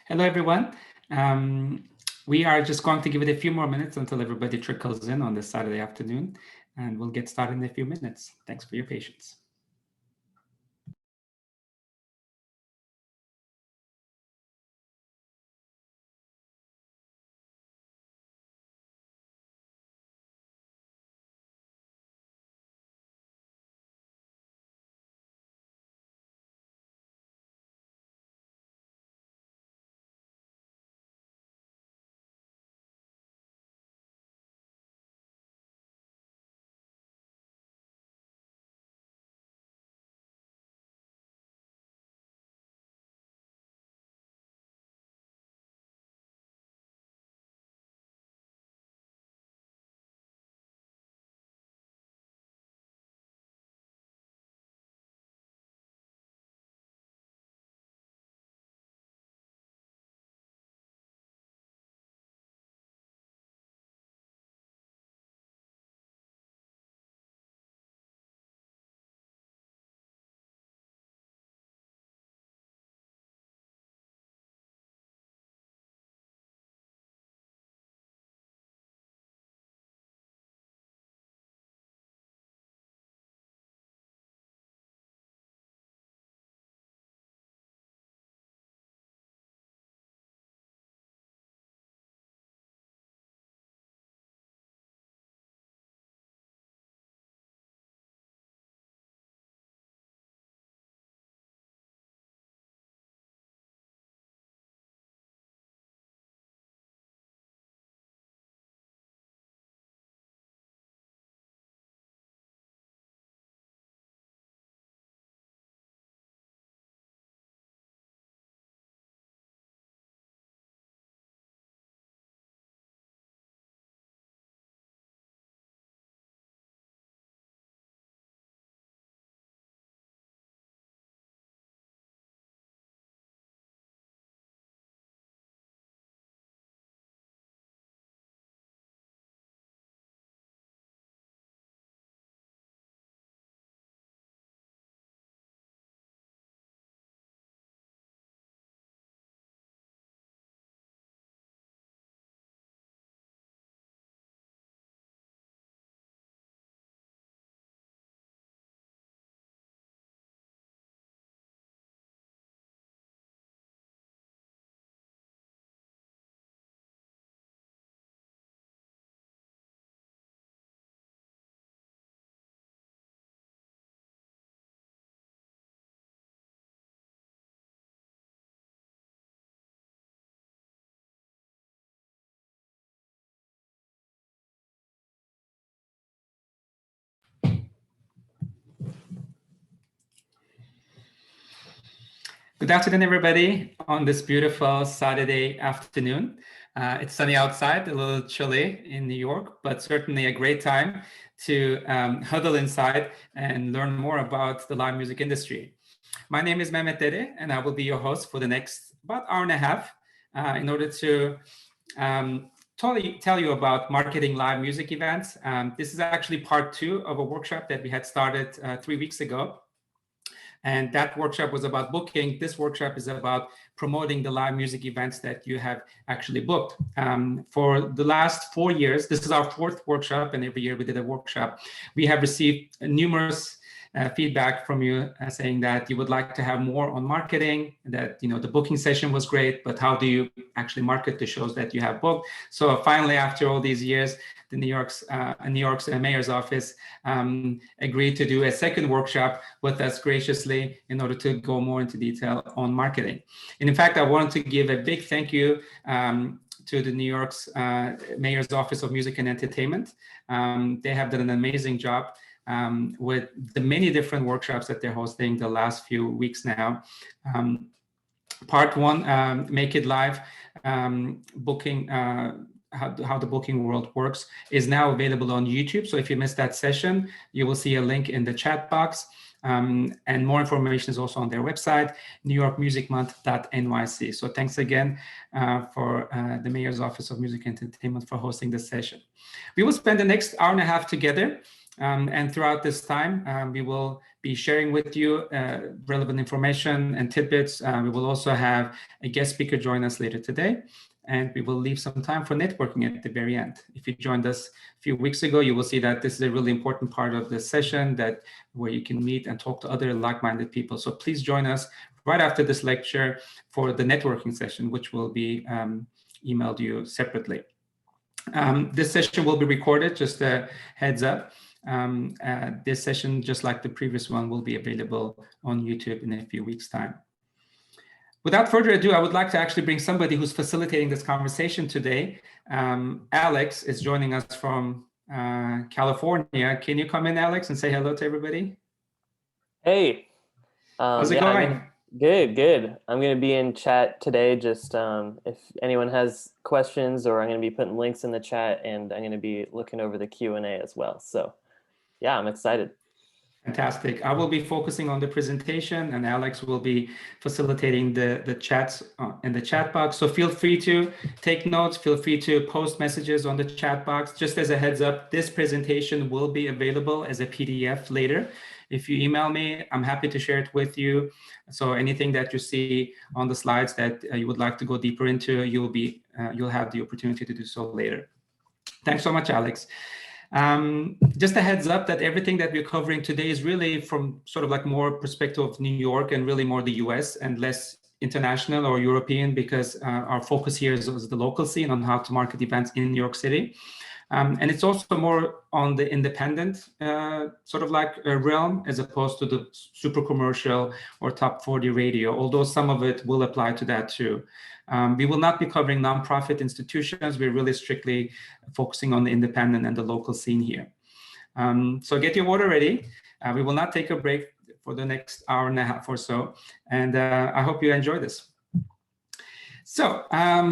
Hello, everyone. We are just going to give it a few more minutes until everybody trickles in on this Saturday afternoon, and we'll get started in a few minutes. Thanks for your patience. Good afternoon, everybody, on this beautiful Saturday afternoon. It's sunny outside, a little chilly in New York, but certainly a great time to huddle inside and learn more about the live music industry. My name is Mehmet Dede, and I will be your host for the next about hour and a half in order to tell you about marketing live music events. This is actually part 2 of a workshop that we had started 3 weeks ago. And that workshop was about booking. This workshop is about promoting the live music events that you have actually booked. For the last 4 years, this is our 4th workshop, and every year we did a workshop. We have received numerous feedback from you saying that you would like to have more on marketing, that the booking session was great, but how do you actually market the shows that you have booked? So finally, after all these years, the New York's mayor's office agreed to do a second workshop with us graciously in order to go more into detail on marketing. And in fact, I wanted to give a big thank you to the New York's mayor's office of music and entertainment. They have done an amazing job with the many different workshops that they're hosting the last few weeks now. Part 1, Make It Live, booking, how the booking world works, is now available on YouTube. So if you missed that session, you will see a link in the chat box. And more information is also on their website, newyorkmusicmonth.nyc. So thanks again for the Mayor's Office of Music and Entertainment for hosting this session. We will spend the next hour and a half together. And throughout this time, we will be sharing with you relevant information and tidbits. We will also have a guest speaker join us later today, and we will leave some time for networking at the very end. If you joined us a few weeks ago, you will see that this is a really important part of the session where you can meet and talk to other like-minded people. So please join us right after this lecture for the networking session, which will be emailed you separately. This session will be recorded, just a heads up. This session, just like the previous one, will be available on YouTube in a few weeks' time. Without further ado, I would like to actually bring somebody who's facilitating this conversation today. Alex is joining us from California. Can you come in, Alex, and say hello to everybody? Hey. How's it going? Good. I'm going to be in chat today. Just if anyone has questions, or I'm going to be putting links in the chat, and I'm going to be looking over the Q&A as well. So yeah, I'm excited. Fantastic. I will be focusing on the presentation, and Alex will be facilitating the chats in the chat box. So feel free to take notes. Feel free to post messages on the chat box. Just as a heads up, this presentation will be available as a PDF later. If you email me, I'm happy to share it with you. So anything that you see on the slides that you would like to go deeper into, you'll have the opportunity to do so later. Thanks so much, Alex. Just a heads up that everything that we're covering today is really from sort of like more perspective of New York and really more the US and less international or European, because our focus here is the local scene on how to market events in New York City. And it's also more on the independent sort of like realm, as opposed to the super commercial or top 40 radio, although some of it will apply to that too. We will not be covering nonprofit institutions. We're really strictly focusing on the independent and the local scene here. So get your water ready. We will not take a break for the next hour and a half or so. And I hope you enjoy this. So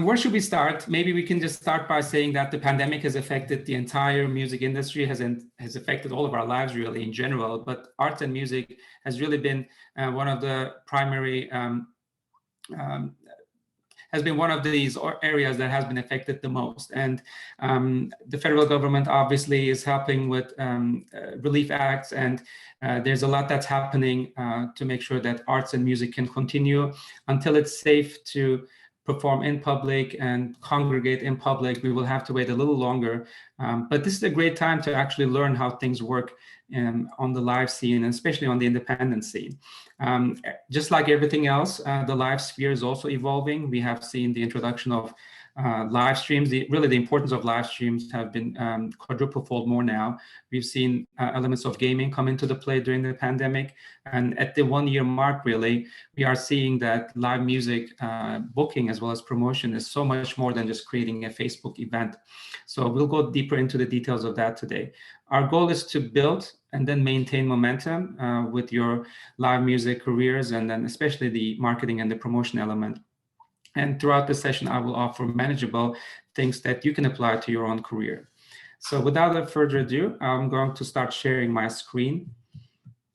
where should we start? Maybe we can just start by saying that the pandemic has affected the entire music industry, has affected all of our lives really in general, but arts and music has really been one of the primary, has been one of these areas that has been affected the most. And the federal government obviously is helping with relief acts, and there's a lot that's happening to make sure that arts and music can continue until it's safe to perform in public and congregate in public. We will have to wait a little longer, but this is a great time to actually learn how things work on the live scene, and especially on the independent scene. Just like everything else, the live sphere is also evolving. We have seen the introduction of live streams. Really the importance of live streams have been quadruple-fold more now. We've seen elements of gaming come into the play during the pandemic. And at the 1-year mark, really, we are seeing that live music booking as well as promotion is so much more than just creating a Facebook event. So we'll go deeper into the details of that today. Our goal is to build and then maintain momentum with your live music careers, and then especially the marketing and the promotion element. And throughout the session, I will offer manageable things that you can apply to your own career. So without further ado, I'm going to start sharing my screen,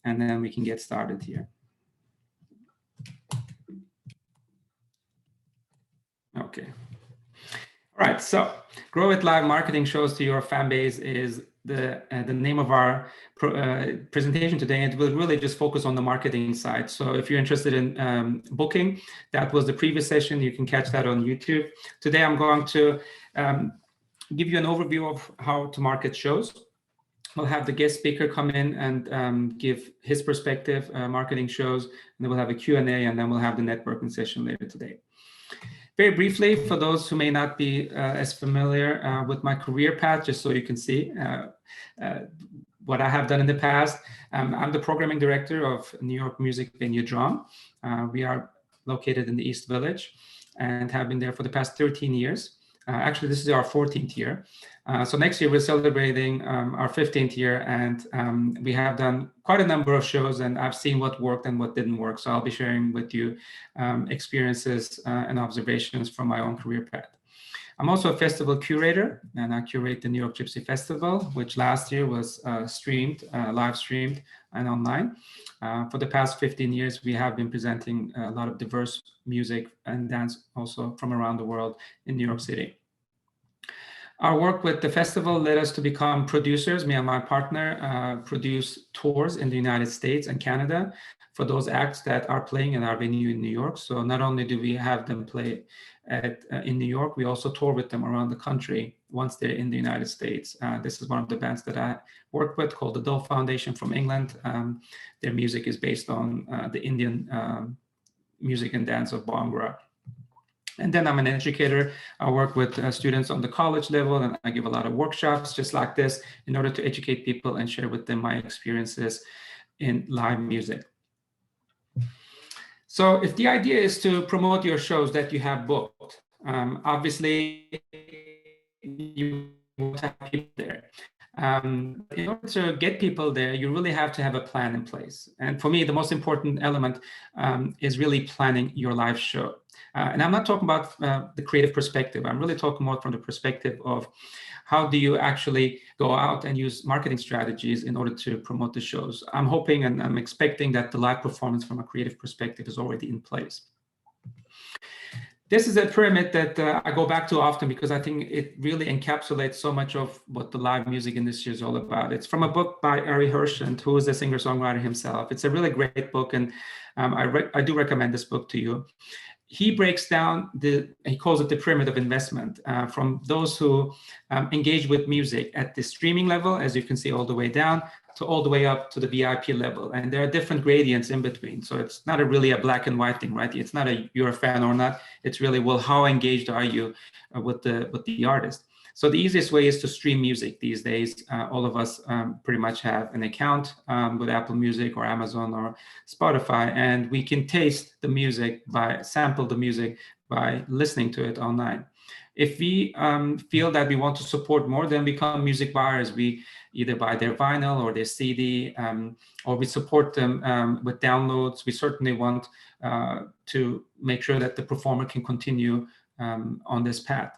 and then we can get started here. Okay. All right, so Grow It Live Marketing Shows to Your Fanbase is the name of our presentation today, and it will really just focus on the marketing side. So if you're interested in booking, that was the previous session. You can catch that on YouTube. Today, I'm going to give you an overview of how to market shows. We'll have the guest speaker come in and give his perspective, marketing shows, and then we'll have a Q&A, and then we'll have the networking session later today. Very briefly, for those who may not be as familiar with my career path, just so you can see what I have done in the past. I'm the programming director of New York music venue Drum. We are located in the East Village and have been there for the past 13 years. Actually, this is our 14th year. So next year, we're celebrating our 15th year, and we have done quite a number of shows, and I've seen what worked and what didn't work. So I'll be sharing with you experiences and observations from my own career path. I'm also a festival curator, and I curate the New York Gypsy Festival, which last year was live streamed and online. For the past 15 years, we have been presenting a lot of diverse music and dance also from around the world in New York City. Our work with the festival led us to become producers. Me and my partner produce tours in the United States and Canada for those acts that are playing in our venue in New York. So not only do we have them play in New York, we also tour with them around the country once they're in the United States. This is one of the bands that I work with called the Dole Foundation from England. Their music is based on the Indian music and dance of Bhangra. And then I'm an educator. I work with students on the college level, and I give a lot of workshops just like this in order to educate people and share with them my experiences in live music. So if the idea is to promote your shows that you have booked, obviously you want to have people there. In order to get people there, you really have to have a plan in place. And for me, the most important element is really planning your live show. And I'm not talking about the creative perspective. I'm really talking more from the perspective of how do you actually go out and use marketing strategies in order to promote the shows. I'm hoping and I'm expecting that the live performance from a creative perspective is already in place. This is a pyramid that I go back to often because I think it really encapsulates so much of what the live music industry is all about. It's from a book by Ari Hershand, who is a singer-songwriter himself. It's a really great book, and I do recommend this book to you. He breaks down he calls it the pyramid of investment, from those who engage with music at the streaming level, as you can see all the way down, to all the way up to the VIP level. And there are different gradients in between. So it's not really a black and white thing, right? It's not you're a fan or not. It's really, well, how engaged are you with the artist? So the easiest way is to stream music these days. All of us pretty much have an account with Apple Music or Amazon or Spotify, and we can taste the music sample the music by listening to it online. If we feel that we want to support more, then become music buyers. We either buy their vinyl or their CD, or we support them with downloads. We certainly want to make sure that the performer can continue on this path.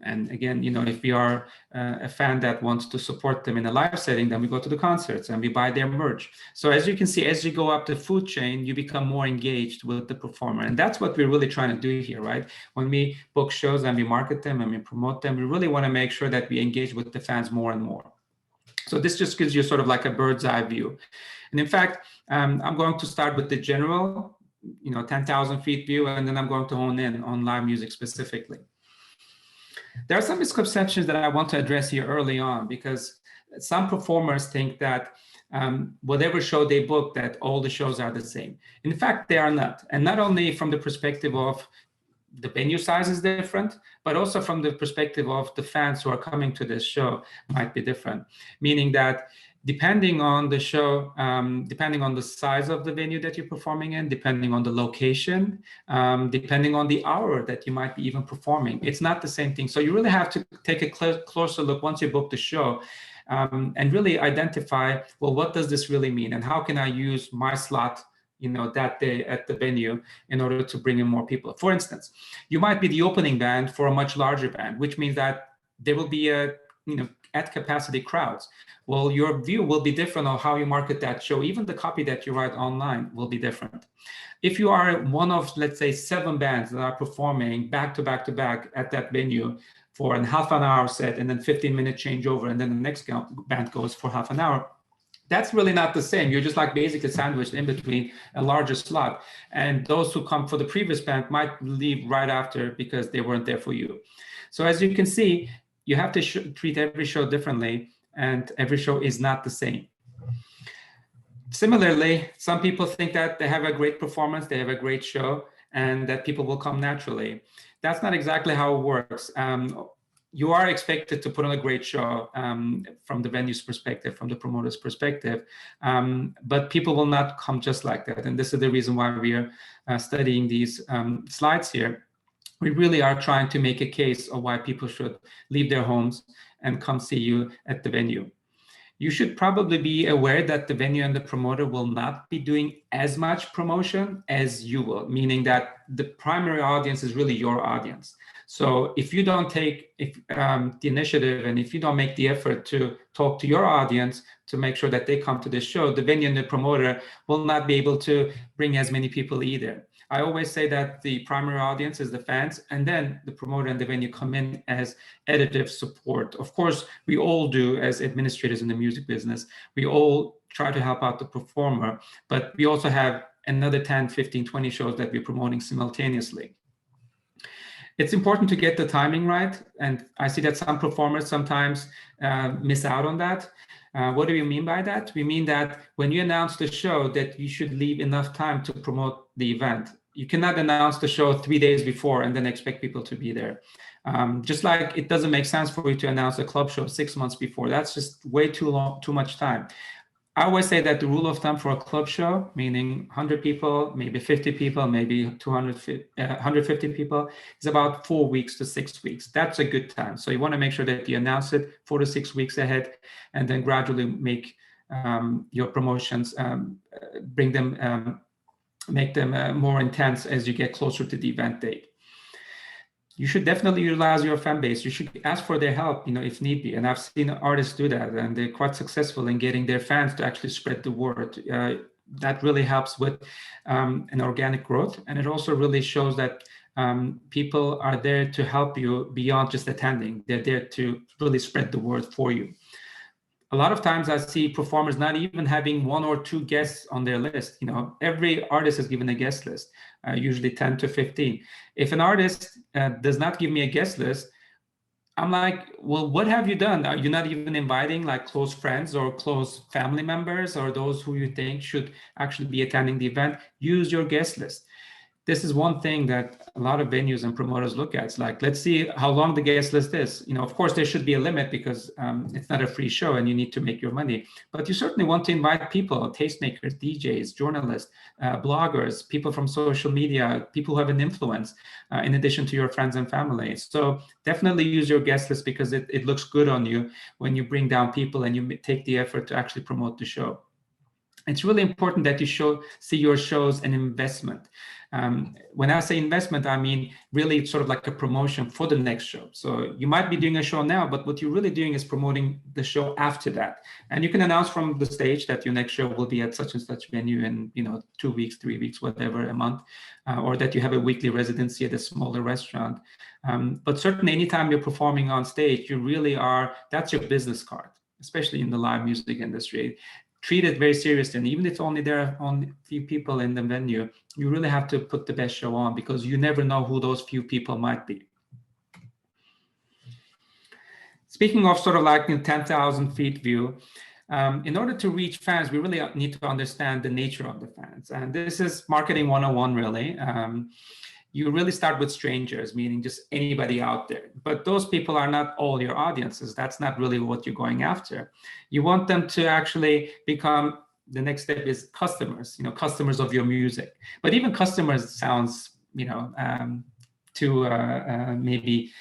And again, if we are a fan that wants to support them in a live setting, then we go to the concerts and we buy their merch. So as you can see, as you go up the food chain, you become more engaged with the performer. And that's what we're really trying to do here, right? When we book shows and we market them and we promote them, we really want to make sure that we engage with the fans more and more. So this just gives you sort of like a bird's eye view. And in fact, I'm going to start with the general, 10,000 feet view, and then I'm going to hone in on live music specifically. There are some misconceptions that I want to address here early on, because some performers think that whatever show they book, that all the shows are the same. In fact, they are not. And not only from the perspective of the venue size is different, but also from the perspective of the fans who are coming to this show might be different. Meaning that depending on the show, depending on the size of the venue that you're performing in, depending on the location, depending on the hour that you might be even performing, it's not the same thing. So you really have to take a closer look once you book the show, and really identify, well, what does this really mean? And how can I use my slot that day at the venue in order to bring in more people? For instance, you might be the opening band for a much larger band, which means that there will be at capacity crowds. Well, your view will be different on how you market that show. Even the copy that you write online will be different. If you are one of, let's say, 7 bands that are performing back to back to back at that venue for a half an hour set and then 15-minute changeover, and then the next band goes for half an hour, that's really not the same. You're just like basically sandwiched in between a larger slot. And those who come for the previous band might leave right after because they weren't there for you. So as you can see, you have to treat every show differently, and every show is not the same. Similarly, some people think that they have a great performance, they have a great show, and that people will come naturally. That's not exactly how it works. You are expected to put on a great show from the venue's perspective, from the promoter's perspective, but people will not come just like that. And this is the reason why we are studying these slides here. We really are trying to make a case of why people should leave their homes and come see you at the venue. You should probably be aware that the venue and the promoter will not be doing as much promotion as you will, meaning that the primary audience is really your audience. So if you don't take the initiative, and if you don't make the effort to talk to your audience to make sure that they come to the show, the venue and the promoter will not be able to bring as many people either. I always say that the primary audience is the fans, and then the promoter and the venue come in as additive support. Of course, we all do as administrators in the music business. We all try to help out the performer, but we also have another 10, 15, 20 shows that we're promoting simultaneously. It's important to get the timing right, and I see that some performers sometimes miss out on that. What do we mean by that? We mean that when you announce the show, that you should leave enough time to promote the event. You cannot announce the show 3 days before and then expect people to be there. Just like it doesn't make sense for you to announce a club show 6 months before. That's just way too long, too much time. I always say that the rule of thumb for a club show, meaning 100 people, maybe 50 people, maybe 150 people, is about 4 weeks to 6 weeks. That's a good time. So you want to make sure that you announce it 4 to 6 weeks ahead, and then gradually make your promotions, make them more intense as you get closer to the event date. You should definitely utilize your fan base. You should ask for their help, if need be. And I've seen artists do that, and they're quite successful in getting their fans to actually spread the word. That really helps with an organic growth. And it also really shows that people are there to help you beyond just attending. They're there to really spread the word for you. A lot of times I see performers not even having 1 or 2 guests on their list. Every artist is given a guest list, usually 10 to 15. If an artist does not give me a guest list, I'm like, well, what have you done? Are you not even inviting like close friends or close family members or those who you think should actually be attending the event? Use your guest list. This is one thing that a lot of venues and promoters look at. It's like, let's see how long the guest list is. Of course, there should be a limit because it's not a free show and you need to make your money. But you certainly want to invite people, tastemakers, DJs, journalists, bloggers, people from social media, people who have an influence, in addition to your friends and family. So definitely use your guest list because it looks good on you when you bring down people and you take the effort to actually promote the show. It's really important that you see your shows an investment. When I say investment, I mean really sort of like a promotion for the next show. So you might be doing a show now, but what you're really doing is promoting the show after that. And you can announce from the stage that your next show will be at such and such venue in 2 weeks, 3 weeks, whatever, a month, or that you have a weekly residency at a smaller restaurant. But certainly anytime you're performing on stage, that's your business card, especially in the live music industry. Treat it very seriously, and even if only there are only a few people in the venue, you really have to put the best show on because you never know who those few people might be. Speaking of sort of like 10,000 feet view, in order to reach fans, we really need to understand the nature of the fans, and this is marketing 101 really. You really start with strangers, meaning just anybody out there. But those people are not all your audiences. That's not really what you're going after. You want them to actually become, the next step is customers, customers of your music. But even customers sounds, too maybe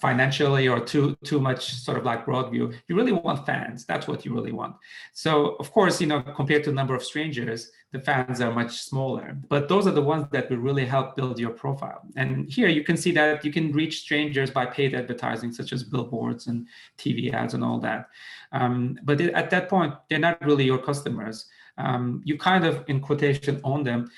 financially or too much sort of like broad view. You really want fans. That's what you really want. So of course, compared to the number of strangers, the fans are much smaller, but those are the ones that will really help build your profile. And here you can see that you can reach strangers by paid advertising, such as billboards and TV ads and all that. But at that point, they're not really your customers. You kind of, in quotation, own them.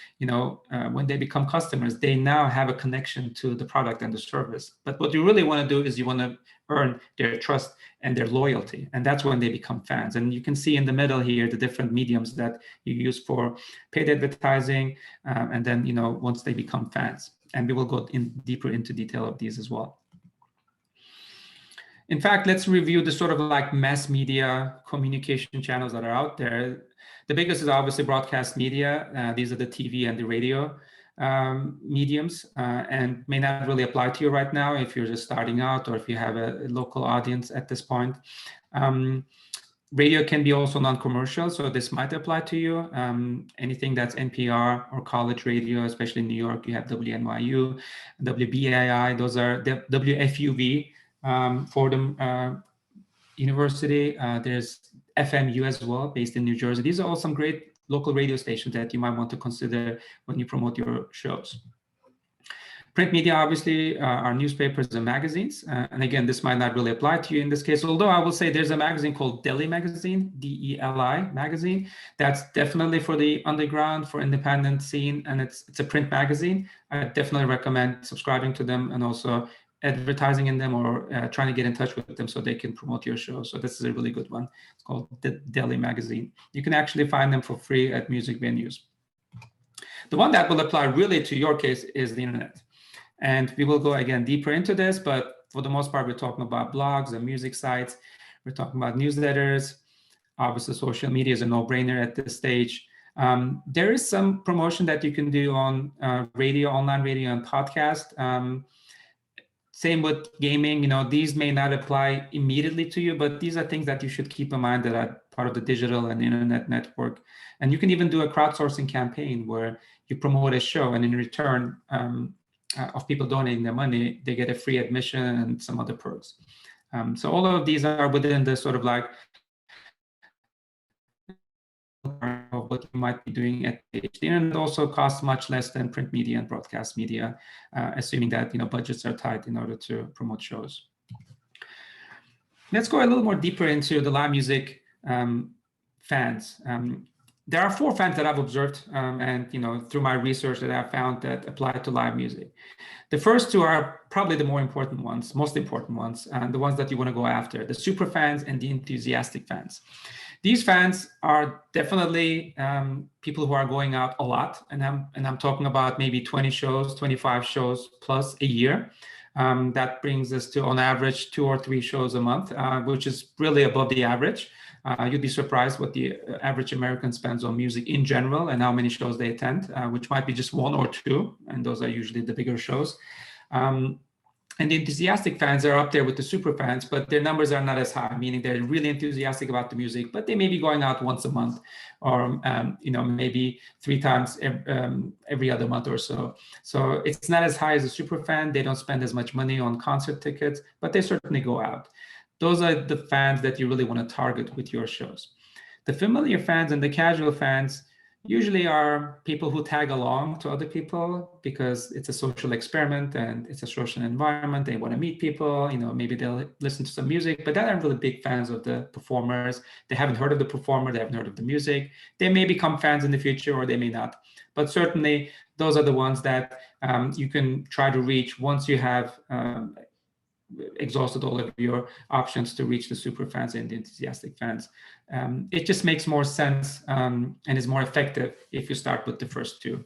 When they become customers, they now have a connection to the product and the service. But what you really want to do is you want to earn their trust and their loyalty, and that's when they become fans. And you can see in the middle here the different mediums that you use for paid advertising, and then once they become fans. And we will go deeper into detail of these as well. In fact, let's review the sort of like mass media communication channels that are out there. The biggest is obviously broadcast media. These are the TV and the radio mediums, and may not really apply to you right now if you're just starting out or if you have a local audience at this point. Radio can be also non-commercial, so this might apply to you. Anything that's NPR or college radio, especially in New York, you have WNYU, WBAI, those are WFUV, Fordham University. There's FMU as well, based in New Jersey. These are all some great local radio stations that you might want to consider when you promote your shows. Print media, obviously, are newspapers and magazines. And again, this might not really apply to you in this case, although I will say there's a magazine called Deli magazine, DELI magazine. That's definitely for the underground, for independent scene, and it's a print magazine. I definitely recommend subscribing to them and also advertising in them or trying to get in touch with them so they can promote your show. So this is a really good one. It's called the Deli magazine. You can actually find them for free at music venues. The one that will apply really to your case is the internet. And we will go again deeper into this, but for the most part, we're talking about blogs and music sites. We're talking about newsletters. Obviously, social media is a no-brainer at this stage. There is some promotion that you can do on radio, online radio, and podcast. Same with gaming. You know, these may not apply immediately to you, but these are things that you should keep in mind that are part of the digital and internet network. And you can even do a crowdsourcing campaign where you promote a show, and in return, of people donating their money, they get a free admission and some other perks. So all of these are within the sort of like of what you might be doing at the stage. The internet also costs much less than print media and broadcast media, assuming that budgets are tight in order to promote shows. Let's go a little more deeper into the live music fans. There are 4 fans that I've observed, and through my research that I've found that apply to live music. The first 2 are probably the more important ones, most important ones, and the ones that you want to go after: the super fans and the enthusiastic fans. These fans are definitely people who are going out a lot, and I'm talking about maybe 20 shows, 25 shows plus a year. That brings us to, on average, 2 or 3 shows a month, which is really above the average. You'd be surprised what the average American spends on music in general and how many shows they attend, which might be just 1 or 2, and those are usually the bigger shows. And the enthusiastic fans are up there with the super fans, but their numbers are not as high, meaning they're really enthusiastic about the music, but they may be going out once a month or maybe 3 times every other month or so. So it's not as high as a super fan. They don't spend as much money on concert tickets, but they certainly go out. Those are the fans that you really want to target with your shows. The familiar fans and the casual fans usually are people who tag along to other people because it's a social experiment and it's a social environment. They want to meet people, maybe they'll listen to some music, but they aren't really big fans of the performers. They haven't heard of the performer, they haven't heard of the music. They may become fans in the future or they may not. But certainly those are the ones that you can try to reach once you have exhausted all of your options to reach the super fans and the enthusiastic fans. It just makes more sense and is more effective if you start with the first 2.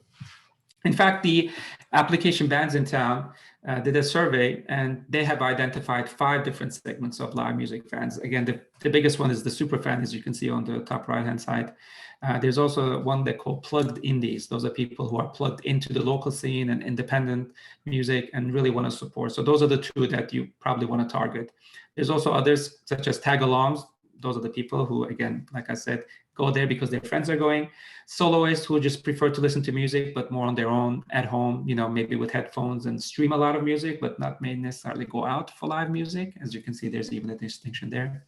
In fact, the application bands in town did a survey, and they have identified 5 different segments of live music fans. Again, the biggest one is the super fan, as you can see on the top right-hand side. There's also one they call plugged indies. Those are people who are plugged into the local scene and independent music and really want to support. So those are the 2 that you probably want to target. There's also others such as tag-alongs. Those are the people who, again, like I said, go there because their friends are going. Soloists who just prefer to listen to music, but more on their own at home, maybe with headphones and stream a lot of music, but not may necessarily go out for live music. As you can see, there's even a distinction there.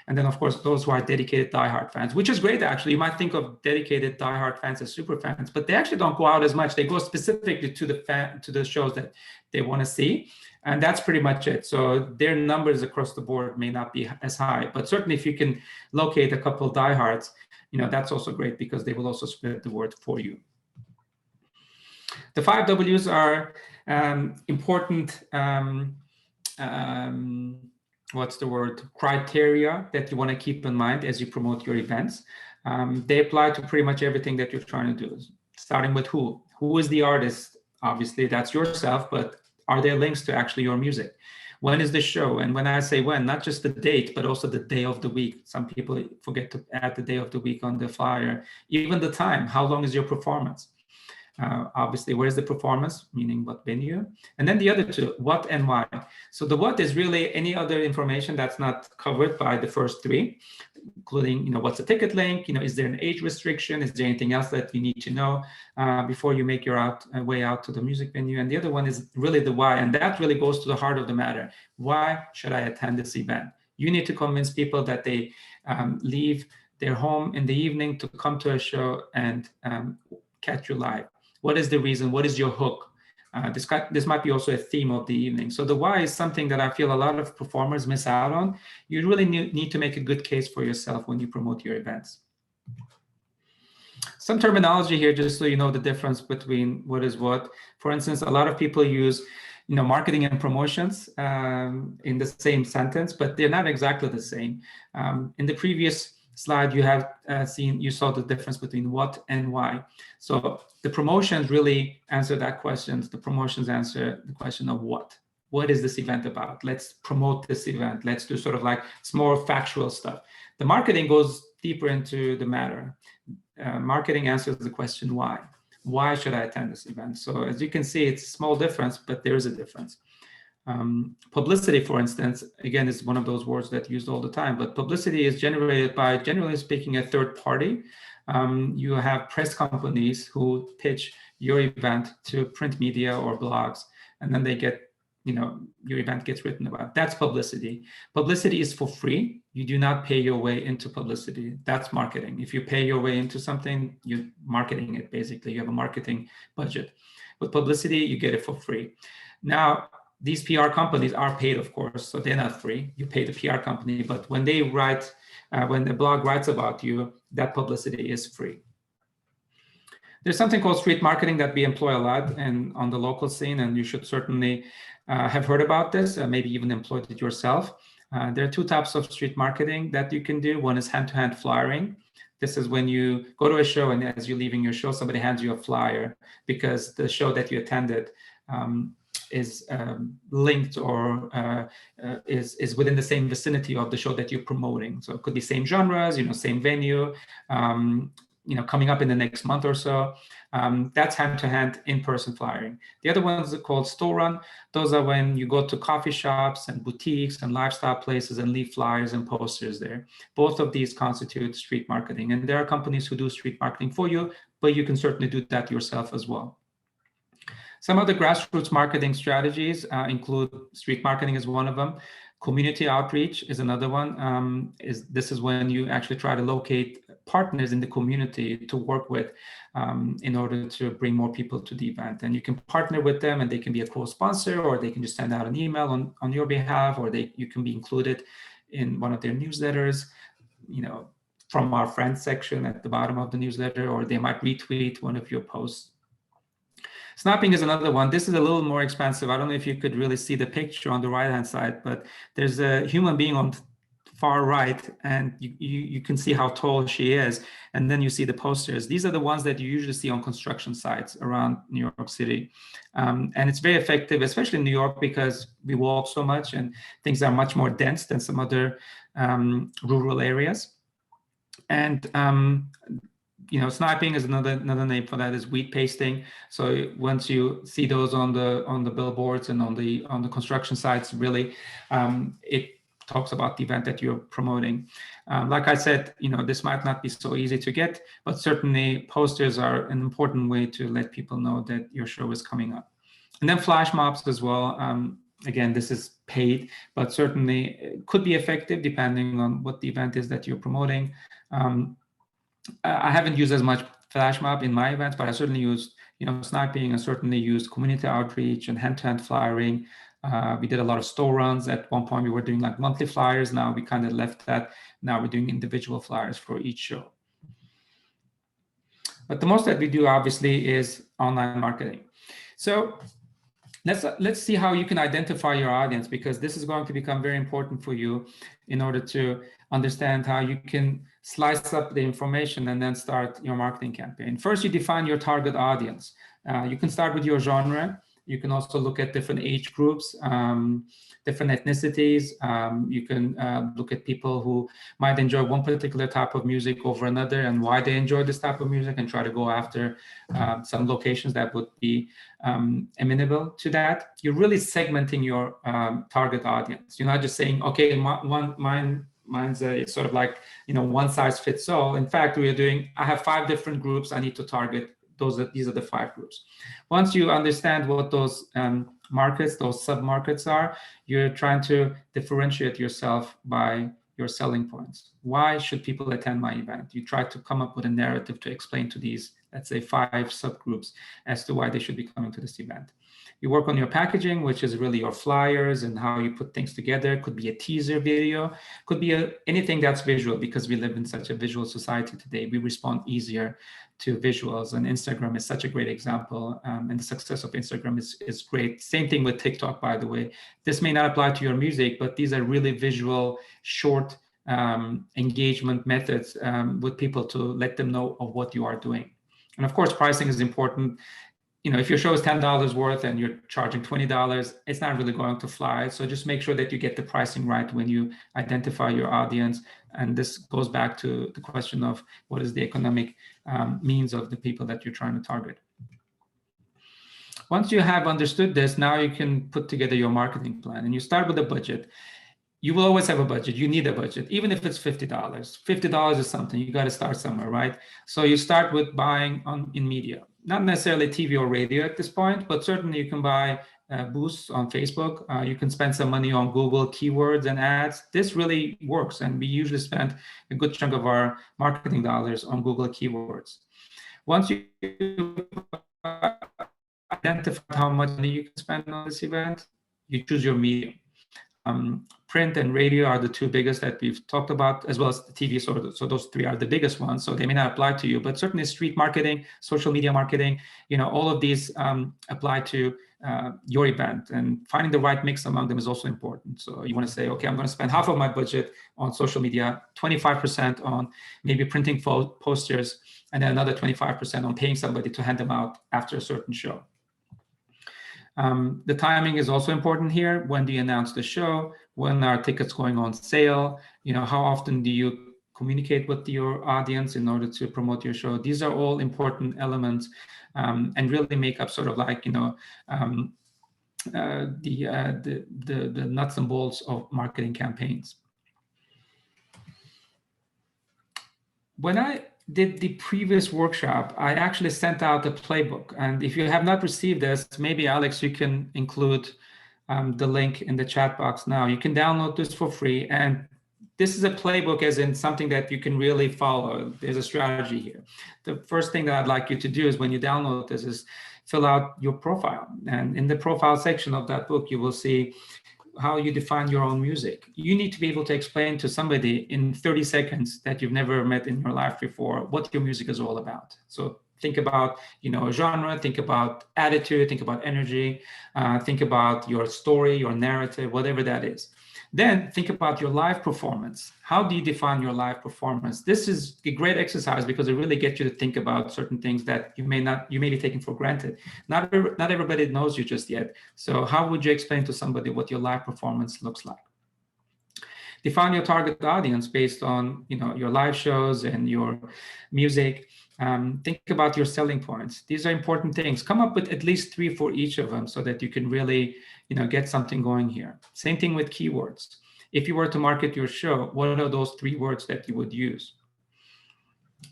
And then, of course, those who are dedicated diehard fans, which is great, actually. You might think of dedicated diehard fans as super fans, but they actually don't go out as much. They go specifically to the shows that they want to see. And that's pretty much it. So their numbers across the board may not be as high, but certainly if you can locate a couple of diehards, that's also great because they will also spread the word for you. The 5 Ws are important, criteria that you want to keep in mind as you promote your events. They apply to pretty much everything that you're trying to do, starting with who. Who is the artist? Obviously, that's yourself, but are there links to actually your music? When is the show? And when I say when, not just the date, but also the day of the week. Some people forget to add the day of the week on the flyer. Even the time, how long is your performance? Obviously, where's the performance, meaning what venue? And then the other 2, what and why. So the what is really any other information that's not covered by the first 3, including, what's the ticket link? Is there an age restriction? Is there anything else that you need to know before you make your way out to the music venue? And the other one is really the why, and that really goes to the heart of the matter. Why should I attend this event? You need to convince people that they leave their home in the evening to come to a show and catch you live? What is the reason? What is your hook? This might be also a theme of the evening. So the why is something that I feel a lot of performers miss out on. You really need to make a good case for yourself when you promote your events. Some terminology here, just so you know the difference between what is what. For instance, a lot of people use, marketing and promotions in the same sentence, but they're not exactly the same. In the previous slide, you saw the difference between what and why. So the promotions really answer that question. The promotions answer the question of what. What is this event about? Let's promote this event. Let's do sort of like it's more factual stuff. The marketing goes deeper into the matter. Marketing answers the question why. Why should I attend this event? So as you can see, it's a small difference, but there is a difference. Publicity, for instance, again, is one of those words that's used all the time, but publicity is generated by, generally speaking, a third party. You have press companies who pitch your event to print media or blogs, and then they get, your event gets written about. That's publicity. Publicity is for free. You do not pay your way into publicity. That's marketing. If you pay your way into something, you're marketing it, basically. You have a marketing budget. With publicity, you get it for free. Now, these PR companies are paid, of course, so they're not free. You pay the PR company, but when they write, when the blog writes about you, that publicity is free. There's something called street marketing that we employ a lot and on the local scene, and you should certainly have heard about this, maybe even employed it yourself. There are two types of street marketing that you can do. One is hand-to-hand flyering. This is when you go to a show and as you're leaving your show, somebody hands you a flyer because the show that you attended is linked or is within the same vicinity of the show that you're promoting. So it could be same genres, same venue, coming up in the next month or so. That's hand-to-hand in-person flyering. The other ones are called store run. Those are when you go to coffee shops and boutiques and lifestyle places and leave flyers and posters there. Both of these constitute street marketing. And there are companies who do street marketing for you, but you can certainly do that yourself as well. Some of the grassroots marketing strategies include street marketing is one of them. Community outreach is another one. This is when you actually try to locate partners in the community to work with in order to bring more people to the event. And you can partner with them and they can be a co-sponsor, or they can just send out an email on your behalf, or you can be included in one of their newsletters, from our friends section at the bottom of the newsletter, or they might retweet one of your posts. Snapping is another one. This is a little more expensive. I don't know if you could really see the picture on the right-hand side, but there's a human being on the far right, and you can see how tall she is. And then you see the posters. These are the ones that you usually see on construction sites around New York City. And it's very effective, especially in New York, because we walk so much and things are much more dense than some other rural areas. And sniping is another name for that, is wheat pasting. So once you see those on the billboards and on the construction sites, really, it talks about the event that you're promoting. Like I said, this might not be so easy to get, but certainly posters are an important way to let people know that your show is coming up. And then flash mobs as well. Again, this is paid, but certainly it could be effective depending on what the event is that you're promoting. I haven't used as much flash mob in my events, but I certainly used, sniping, and certainly used community outreach and hand-to-hand flyering. We did a lot of store runs. At one point, we were doing like monthly flyers. Now we kind of left that. Now we're doing individual flyers for each show. But the most that we do, obviously, is online marketing. So let's see how you can identify your audience, because this is going to become very important for you in order to understand how you can slice up the information and then start your marketing campaign. First, you define your target audience. You can start with your genre. You can also look at different age groups, different ethnicities. You can look at people who might enjoy one particular type of music over another and why they enjoy this type of music, and try to go after some locations that would be amenable to that. You're really segmenting your target audience. You're not just saying, okay, mine's sort of like, one size fits all. In fact, I have 5 different groups I need to target. These are the 5 groups. Once you understand what those markets, those sub-markets are, you're trying to differentiate yourself by your selling points. Why should people attend my event? You try to come up with a narrative to explain to these, let's say, 5 subgroups as to why they should be coming to this event. You work on your packaging, which is really your flyers and how you put things together. It could be a teaser video, could be anything that's visual, because we live in such a visual society today. We respond easier to visuals, and Instagram is such a great example, and the success of Instagram is great. Same thing with TikTok, by the way. This may not apply to your music, but these are really visual, short engagement methods with people to let them know of what you are doing. And of course, pricing is important. If your show is $10 worth and you're charging $20, it's not really going to fly. So just make sure that you get the pricing right when you identify your audience. And this goes back to the question of what is the economic means of the people that you're trying to target. Once you have understood this, now you can put together your marketing plan, and you start with a budget. You will always have a budget. You need a budget, even if it's $50. $50 is something. You got to start somewhere, right? So you start with buying in media, not necessarily TV or radio at this point, but certainly you can buy boosts on Facebook. You can spend some money on Google keywords and ads. This really works, and we usually spend a good chunk of our marketing dollars on Google keywords. Once you identify how much money you can spend on this event, you choose your medium. Print and radio are the 2 biggest that we've talked about, as well as the TV. So those 3 are the biggest ones. So they may not apply to you, but certainly street marketing, social media marketing, all of these apply to your event. And finding the right mix among them is also important. So you want to say, okay, I'm going to spend half of my budget on social media, 25% on maybe printing posters, and then another 25% on paying somebody to hand them out after a certain show. The timing is also important here. When do you announce the show? When are tickets going on sale? How often do you communicate with your audience in order to promote your show? These are all important elements, and really make up sort of like the nuts and bolts of marketing campaigns. When I did the previous workshop, I actually sent out a playbook. And if you have not received this, maybe Alex, you can include the link in the chat box now. You can download this for free. And this is a playbook, as in something that you can really follow. There's a strategy here. The first thing that I'd like you to do is, when you download this, is fill out your profile. And in the profile section of that book, you will see how you define your own music. You need to be able to explain to somebody in 30 seconds that you've never met in your life before what your music is all about. So think about, a genre, think about attitude, think about energy, think about your story, your narrative, whatever that is. Then think about your live performance. How do you define your live performance? This is a great exercise because it really gets you to think about certain things that you may be taking for granted. Not everybody knows you just yet. So how would you explain to somebody what your live performance looks like? Define your target audience based on your live shows and your music. Think about your selling points. These are important things. Come up with at least 3 for each of them so that you can really get something going here. Same thing with keywords. If you were to market your show, what are those 3 words that you would use?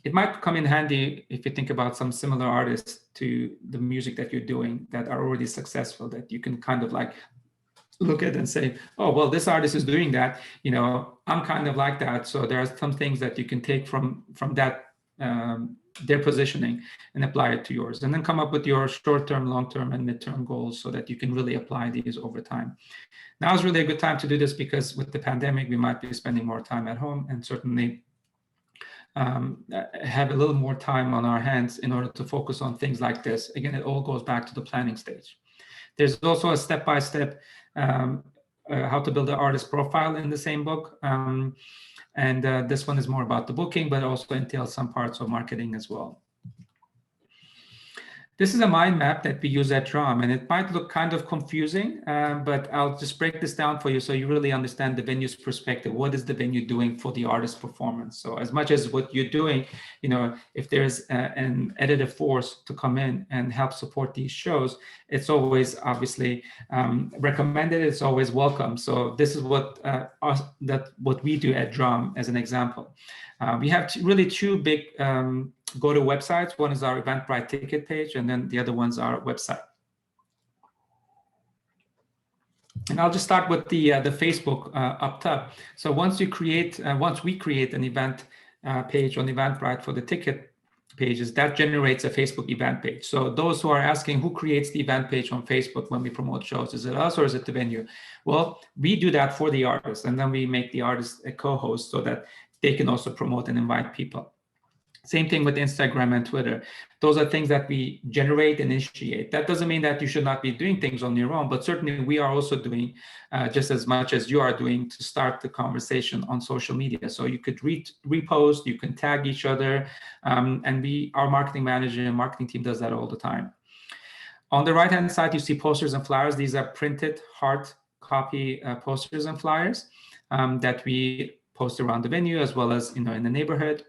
It might come in handy if you think about some similar artists to the music that you're doing that are already successful, that you can kind of like look at and say, oh, well, this artist is doing that. I'm kind of like that. So there are some things that you can take from that, their positioning, and apply it to yours, and then come up with your short-term, long-term, and mid-term goals so that you can really apply these over time. Now is really a good time to do this because with the pandemic, we might be spending more time at home, and certainly have a little more time on our hands in order to focus on things like this. Again, it all goes back to the planning stage. There's also a step-by-step how to build an artist profile in the same book. And this one is more about the booking, but also entails some parts of marketing as well. This is a mind map that we use at Drum, and it might look kind of confusing, but I'll just break this down for you so you really understand the venue's perspective. What is the venue doing for the artist performance? So as much as what you're doing, if there's an editor force to come in and help support these shows, it's always obviously recommended. It's always welcome. So this is what we do at Drum as an example. We have really 2 big go-to websites. One is our Eventbrite ticket page, and then the other one's our website. And I'll just start with the Facebook up top. So once we create an event page on Eventbrite for the ticket pages, that generates a Facebook event page. So those who are asking who creates the event page on Facebook when we promote shows, is it us or is it the venue? Well, we do that for the artist, and then we make the artist a co-host so that they can also promote and invite people. Same thing with Instagram and Twitter. Those are things that we generate and initiate. That doesn't mean that you should not be doing things on your own, but certainly we are also doing just as much as you are doing to start the conversation on social media. So you could repost, you can tag each other, and our marketing manager and marketing team does that all the time. On the right-hand side, you see posters and flyers. These are printed hard copy posters and flyers that we post around the venue as well as in the neighborhood.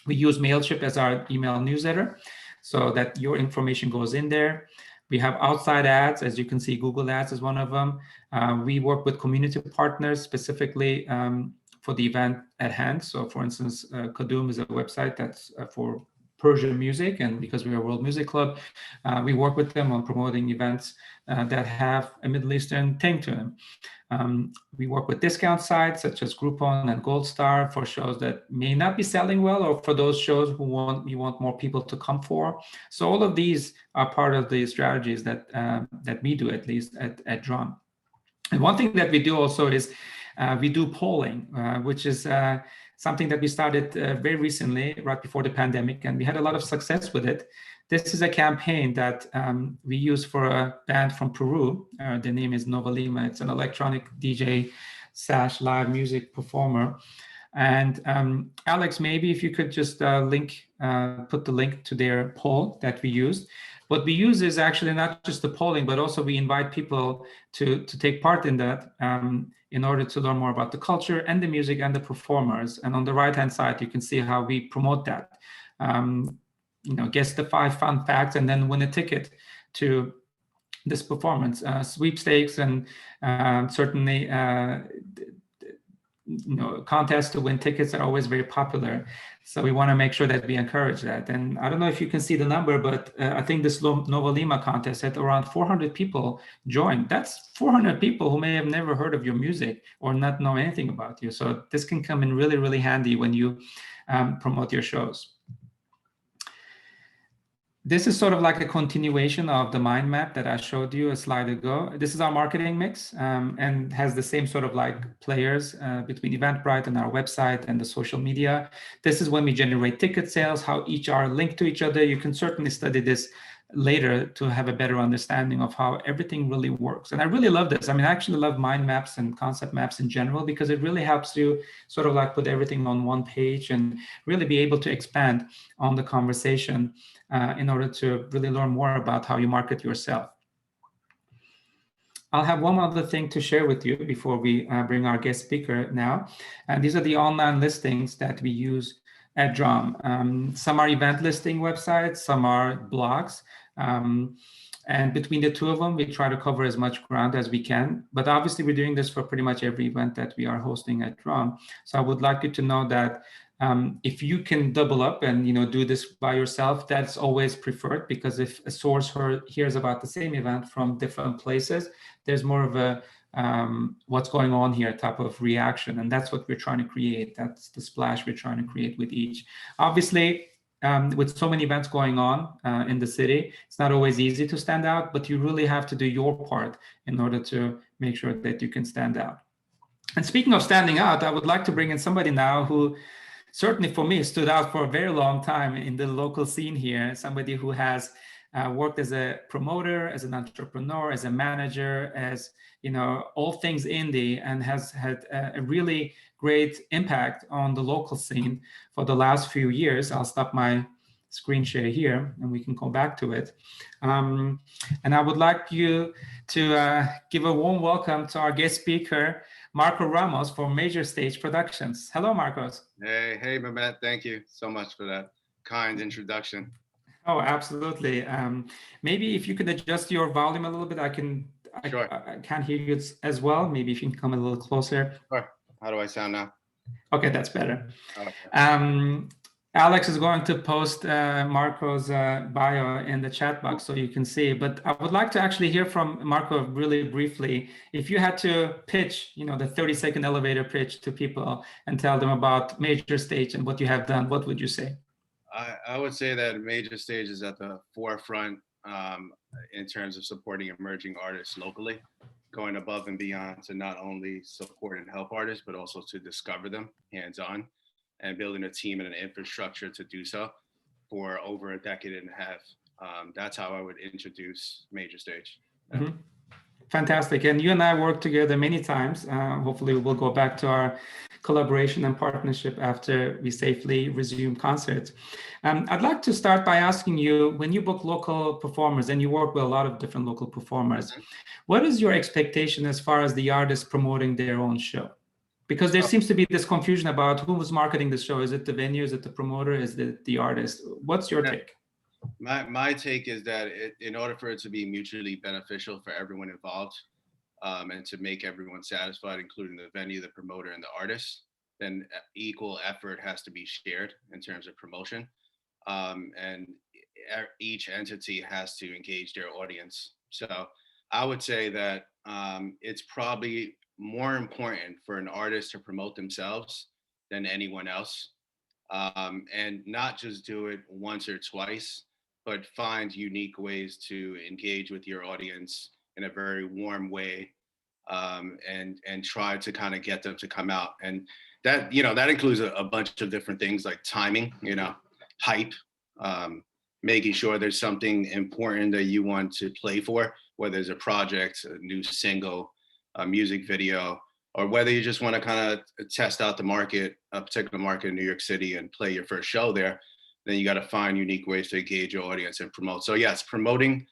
We use MailChimp as our email newsletter so that your information goes in there. We have outside ads, as you can see, Google Ads is one of them. We work with community partners specifically for the event at hand. So for instance, Kadum is a website that's for Persian music, and because we are a World Music Club, we work with them on promoting events that have a Middle Eastern thing to them. We work with discount sites such as Groupon and Gold Star for shows that may not be selling well, or for those shows we want more people to come for. So all of these are part of the strategies that we do, at least at Drum. And one thing that we do also is we do polling, which is something that we started very recently, right before the pandemic, and we had a lot of success with it. This is a campaign that we use for a band from Peru. The name is Nova Lima. It's an electronic DJ / live music performer. And Alex, maybe if you could just put the link to their poll that we used. What we use is actually not just the polling, but also we invite people to take part in that in order to learn more about the culture and the music and the performers. And on the right-hand side, you can see how we promote that. Guess the 5 fun facts and then win a ticket to this performance. Sweepstakes and certainly contests to win tickets are always very popular. So we want to make sure that we encourage that. And I don't know if you can see the number, but I think this Nova Lima contest had around 400 people join. That's 400 people who may have never heard of your music or not know anything about you. So this can come in really, really handy when you promote your shows. This is sort of like a continuation of the mind map that I showed you a slide ago. This is our marketing mix and has the same sort of like players between Eventbrite and our website and the social media. This is when we generate ticket sales, how each are linked to each other. You can certainly study this later to have a better understanding of how everything really works. And I really love this. I mean, I actually love mind maps and concept maps in general, because it really helps you sort of like put everything on one page and really be able to expand on the conversation in order to really learn more about how you market yourself. I'll have one other thing to share with you before we bring our guest speaker now. And these are the online listings that we use at Drum. Some are event listing websites, some are blogs. And between the two of them, we try to cover as much ground as we can. But obviously, we're doing this for pretty much every event that we are hosting at Drum. So I would like you to know that if you can double up and do this by yourself, that's always preferred, because if a source hears about the same event from different places, there's more of a what's going on here type of reaction, and that's what we're trying to create. That's the splash we're trying to create with each. Obviously, with so many events going on in the city, it's not always easy to stand out, but you really have to do your part in order to make sure that you can stand out. And speaking of standing out, I would like to bring in somebody now who certainly for me stood out for a very long time in the local scene here, somebody who has worked as a promoter, as an entrepreneur, as a manager, as all things indie, and has had a really great impact on the local scene for the last few years. I'll stop my screen share here and we can come back to it. And I would like you to give a warm welcome to our guest speaker, Marco Ramos from Major Stage Productions. Hello, Marcos. Hey, Mehmet. Thank you so much for that kind introduction. Oh, absolutely. Maybe if you could adjust your volume a little bit, Sure. I can't hear you as well. Maybe if you can come a little closer. Sure. How do I sound now? Okay, that's better. Okay. Alex is going to post Marco's bio in the chat box so you can see. But I would like to actually hear from Marco really briefly. If you had to pitch, the 30-second elevator pitch to people and tell them about Major Stage and what you have done, what would you say? I would say that Major Stage is at the forefront in terms of supporting emerging artists locally, going above and beyond to not only support and help artists, but also to discover them hands-on, and building a team and an infrastructure to do so for over a decade and a half. That's how I would introduce Major Stage. Yeah. Mm-hmm. Fantastic. And you and I worked together many times. Hopefully we'll go back to our collaboration and partnership after we safely resume concerts. I'd like to start by asking you, when you book local performers, and you work with a lot of different local performers, what is your expectation as far as the artist promoting their own show? Because there seems to be this confusion about who's marketing the show. Is it the venue? Is it the promoter? Is it the artist? What's your take? My take is that in order for it to be mutually beneficial for everyone involved, and to make everyone satisfied, including the venue, the promoter, and the artist, then equal effort has to be shared in terms of promotion. And each entity has to engage their audience. So I would say that it's probably more important for an artist to promote themselves than anyone else. And not just do it once or twice, but find unique ways to engage with your audience in a very warm way, and try to kind of get them to come out. And that, that includes a bunch of different things like timing, hype, making sure there's something important that you want to play for, whether it's a project, a new single, a music video, or whether you just want to kind of test out the market, a particular market in New York City, and play your first show there. Then you got to find unique ways to engage your audience and promote. So yes, promoting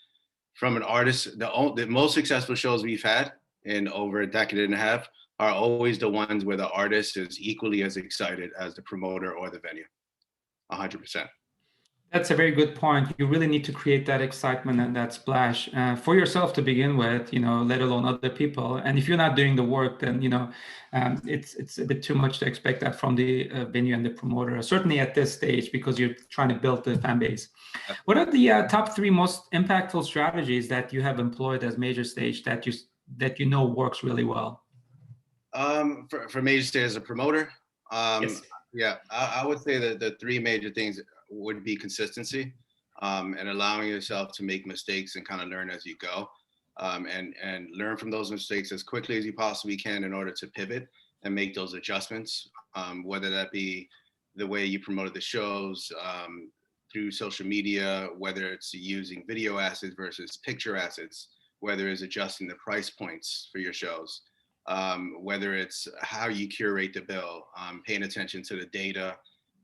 from an artist, the most successful shows we've had in over a decade and a half are always the ones where the artist is equally as excited as the promoter or the venue. 100%. That's a very good point. You really need to create that excitement and that splash for yourself to begin with, let alone other people. And if you're not doing the work, then, it's a bit too much to expect that from the venue and the promoter, certainly at this stage, because you're trying to build the fan base. What are the top 3 most impactful strategies that you have employed as Major Stage that you know works really well? For Major Stage as a promoter, yes. Yeah, I would say that the 3 major things would be consistency, and allowing yourself to make mistakes and kind of learn as you go, and learn from those mistakes as quickly as you possibly can in order to pivot and make those adjustments, whether that be the way you promoted the shows through social media, whether it's using video assets versus picture assets, whether it's adjusting the price points for your shows, whether it's how you curate the bill, paying attention to the data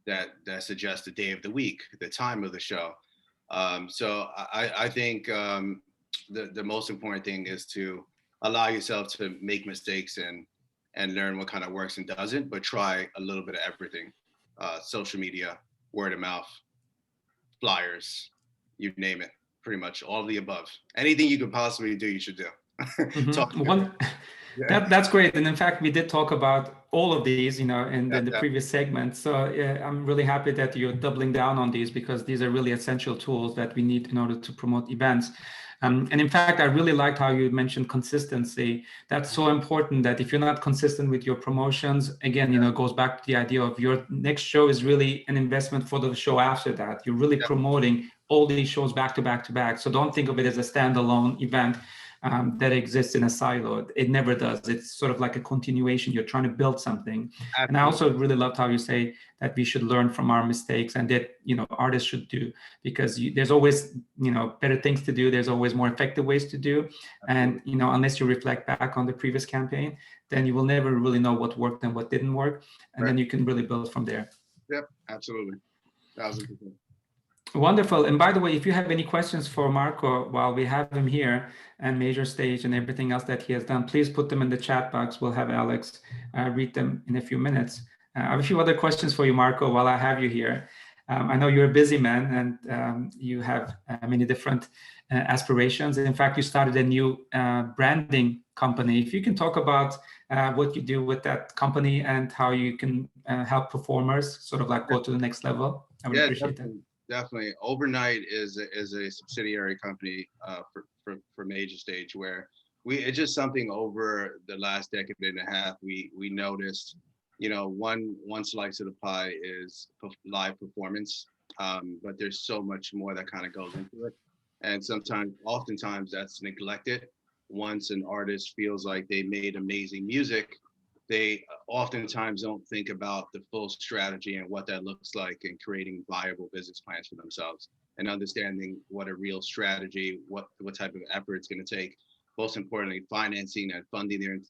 that suggests the day of the week, the time of the show. So I think the most important thing is to allow yourself to make mistakes and learn what kind of works and doesn't, but try a little bit of everything. Social media, word of mouth, flyers, you name it, pretty much all of the above. Anything you could possibly do, you should do. That's great. And in fact, we did talk about all of these, in the previous segment. So I'm really happy that you're doubling down on these, because these are really essential tools that we need in order to promote events. And in fact, I really liked how you mentioned consistency. That's so important, that if you're not consistent with your promotions, again, it goes back to the idea of your next show is really an investment for the show after that. You're really promoting all these shows back to back to back. So don't think of it as a standalone event that exists in a silo. It never does. It's sort of like a continuation. You're trying to build something. Absolutely. And I also really loved how you say that we should learn from our mistakes, and that artists should do, because there's always better things to do. There's always more effective ways to do. Absolutely. And unless you reflect back on the previous campaign, then you will never really know what worked and what didn't work, and then you can really build from there. Yep, absolutely. 1000%. Wonderful. And by the way, if you have any questions for Marco while we have him here, and Major Stage and everything else that he has done, please put them in the chat box. We'll have Alex read them in a few minutes. I have a few other questions for you, Marco, while I have you here. I know you're a busy man, and you have many different aspirations. In fact, you started a new branding company. If you can talk about what you do with that company and how you can help performers sort of like go to the next level. I would Yeah, appreciate that. definitely. Overnight is a subsidiary company for Major Stage, where it's just something over the last decade and a half we noticed. One slice of the pie is live performance, but there's so much more that kind of goes into it, and oftentimes that's neglected. Once an artist feels like they made amazing music, they oftentimes don't think about the full strategy and what that looks like in creating viable business plans for themselves and understanding what a real strategy, what type of effort it's going to take. Most importantly, financing and funding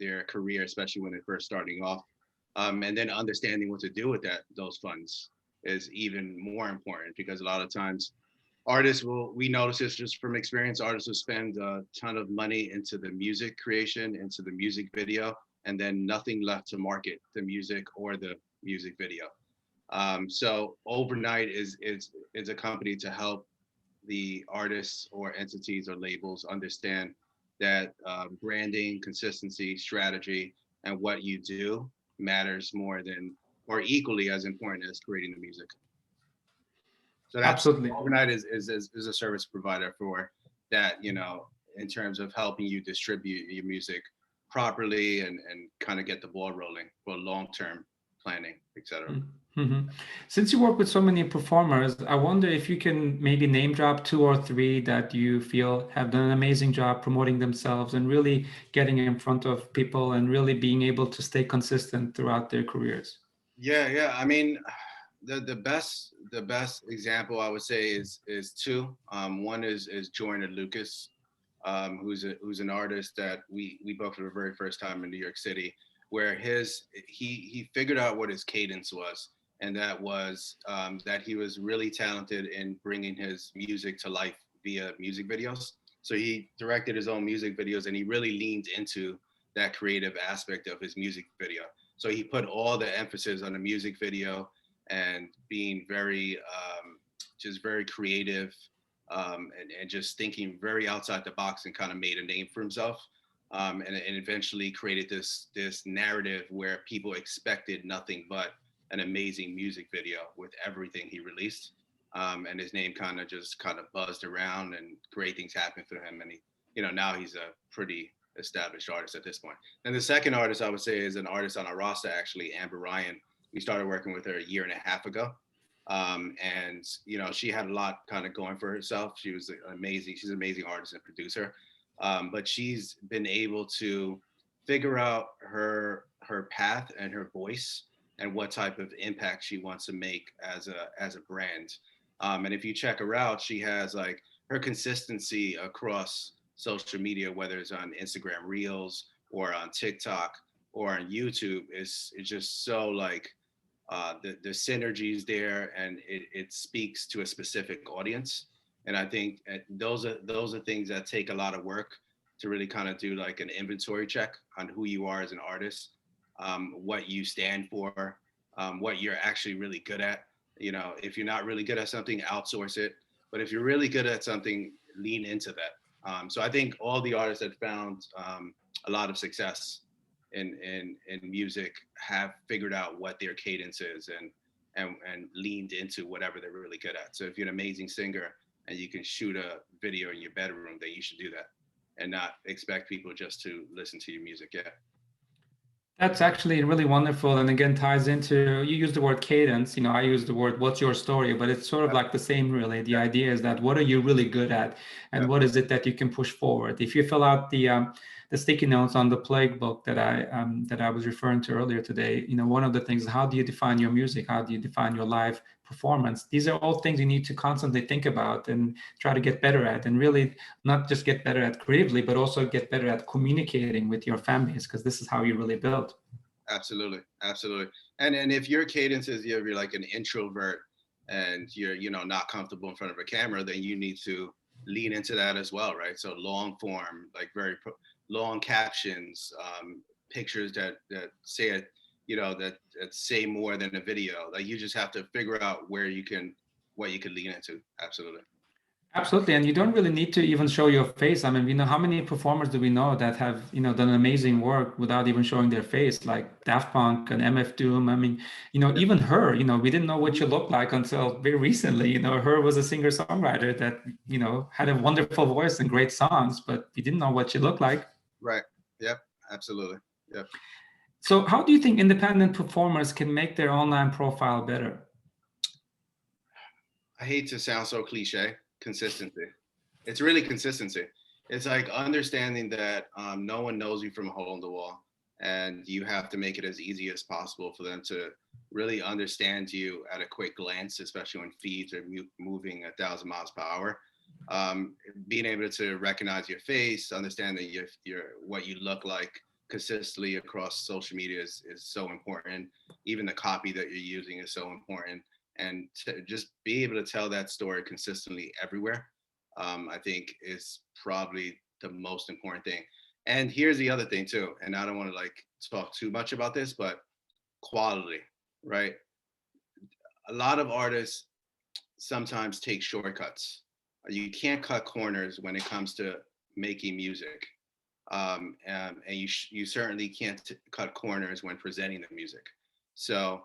their career, especially when they're first starting off, and then understanding what to do with those funds is even more important, because a lot of times we notice this just from experience, artists will spend a ton of money into the music creation, into the music video, and then nothing left to market the music or the music video. So Overnight is a company to help the artists or entities or labels understand that branding, consistency, strategy, and what you do matters more than, or equally as important as, creating the music. So that's Absolutely. Overnight is a service provider for that, in terms of helping you distribute your music properly and kind of get the ball rolling for long-term planning, etc. Mm-hmm. Since you work with so many performers, I wonder if you can maybe name drop two or three that you feel have done an amazing job promoting themselves and really getting in front of people and really being able to stay consistent throughout their careers. Yeah. I mean, the best example I would say is two. One is Joyner Lucas, who's an artist that we booked for the very first time in New York City, where he figured out what his cadence was, and that was that he was really talented in bringing his music to life via music videos. So he directed his own music videos, and he really leaned into that creative aspect of his music video. So he put all the emphasis on the music video and being just very creative, and just thinking very outside the box, and kind of made a name for himself, and eventually created this narrative where people expected nothing but an amazing music video with everything he released, and his name kind of buzzed around, and great things happened for him, and now he's a pretty established artist at this point. And the second artist I would say is an artist on our roster, actually, Amber Ryan. We started working with her a year and a half ago. And she had a lot kind of going for herself. She's an amazing artist and producer. But she's been able to figure out her path and her voice, and what type of impact she wants to make as a brand. And if you check her out, she has like her consistency across social media, whether it's on Instagram Reels or on TikTok or on YouTube, is just so like the synergies there, and it speaks to a specific audience. And I think those are things that take a lot of work to really kind of do like an inventory check on who you are as an artist, what you stand for, what you're actually really good at. If you're not really good at something, outsource it. But if you're really good at something, lean into that. So I think all the artists that found a lot of success in music have figured out what their cadence is, and leaned into whatever they're really good at. So if you're an amazing singer and you can shoot a video in your bedroom, then you should do that, and not expect people just to listen to your music. Yeah. That's actually really wonderful, and again ties into, you use the word cadence. I use the word what's your story, but it's sort of like the same really. The idea is that what are you really good at, and what is it that you can push forward. If you fill out the sticky notes on the plague book that I was referring to earlier today, one of the things is, how do you define your music? How do you define your live performance? These are all things you need to constantly think about and try to get better at, and really not just get better at creatively, but also get better at communicating with your fan base, because this is how you really build. Absolutely. And if your cadence is, you're like an introvert, and you're not comfortable in front of a camera, then you need to lean into that as well, right? So long form, like very long captions, pictures that say it, that say more than a video. Like, you just have to figure out what you can lean into. Absolutely. Absolutely, and you don't really need to even show your face. I mean, we know how many performers do we know that have, done amazing work without even showing their face, like Daft Punk and MF Doom. I mean, even her, we didn't know what she looked like until very recently. Her was a singer-songwriter that, had a wonderful voice and great songs, but we didn't know what she looked like. Right. Yep. Absolutely. Yep. So how do you think independent performers can make their online profile better? I hate to sound so cliche. Consistency. It's really consistency. It's like understanding that no one knows you from a hole in the wall, and you have to make it as easy as possible for them to really understand you at a quick glance, especially when feeds are moving 1,000 miles per hour. Being able to recognize your face, understand that you're what you look like consistently across social media is so important. Even the copy that you're using is so important, and to just be able to tell that story consistently everywhere, I think is probably the most important thing. And here's the other thing too, and I don't want to like talk too much about this, but quality, right? A lot of artists sometimes take shortcuts. You can't cut corners when it comes to making music. And you certainly can't cut corners when presenting the music. So,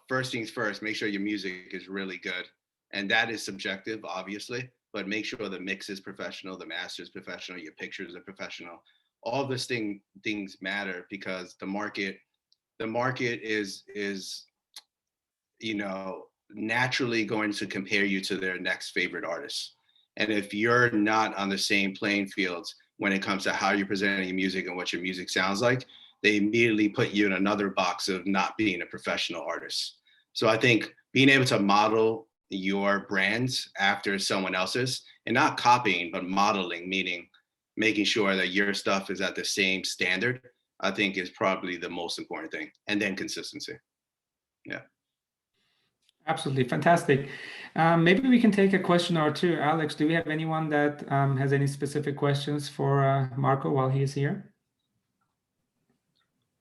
first things first, make sure your music is really good. And that is subjective, obviously, but make sure the mix is professional, the master is professional, your pictures are professional. All these things matter because the market is naturally going to compare you to their next favorite artist. And if you're not on the same playing fields when it comes to how you're presenting your music and what your music sounds like, they immediately put you in another box of not being a professional artist. So I think being able to model your brands after someone else's and not copying, but modeling, meaning making sure that your stuff is at the same standard, I think is probably the most important thing. And then consistency. Yeah. Absolutely. Fantastic. Maybe we can take a question or two. Alex, do we have anyone that has any specific questions for Marco while he's here?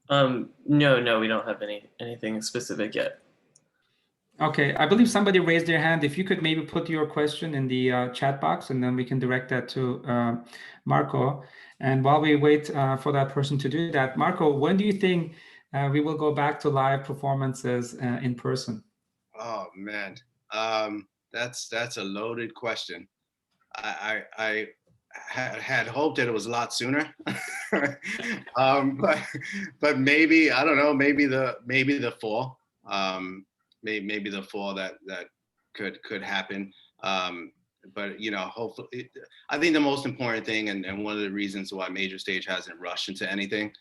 No, we don't have anything specific yet. Okay, I believe somebody raised their hand. If you could maybe put your question in the chat box, and then we can direct that to Marco. And while we wait for that person to do that, Marco, when do you think we will go back to live performances in person? Oh man, that's a loaded question. I had hoped that it was a lot sooner, but maybe I don't know. Maybe the fall. Maybe the fall that could happen. But hopefully, I think the most important thing, and one of the reasons why Major Stage hasn't rushed into anything,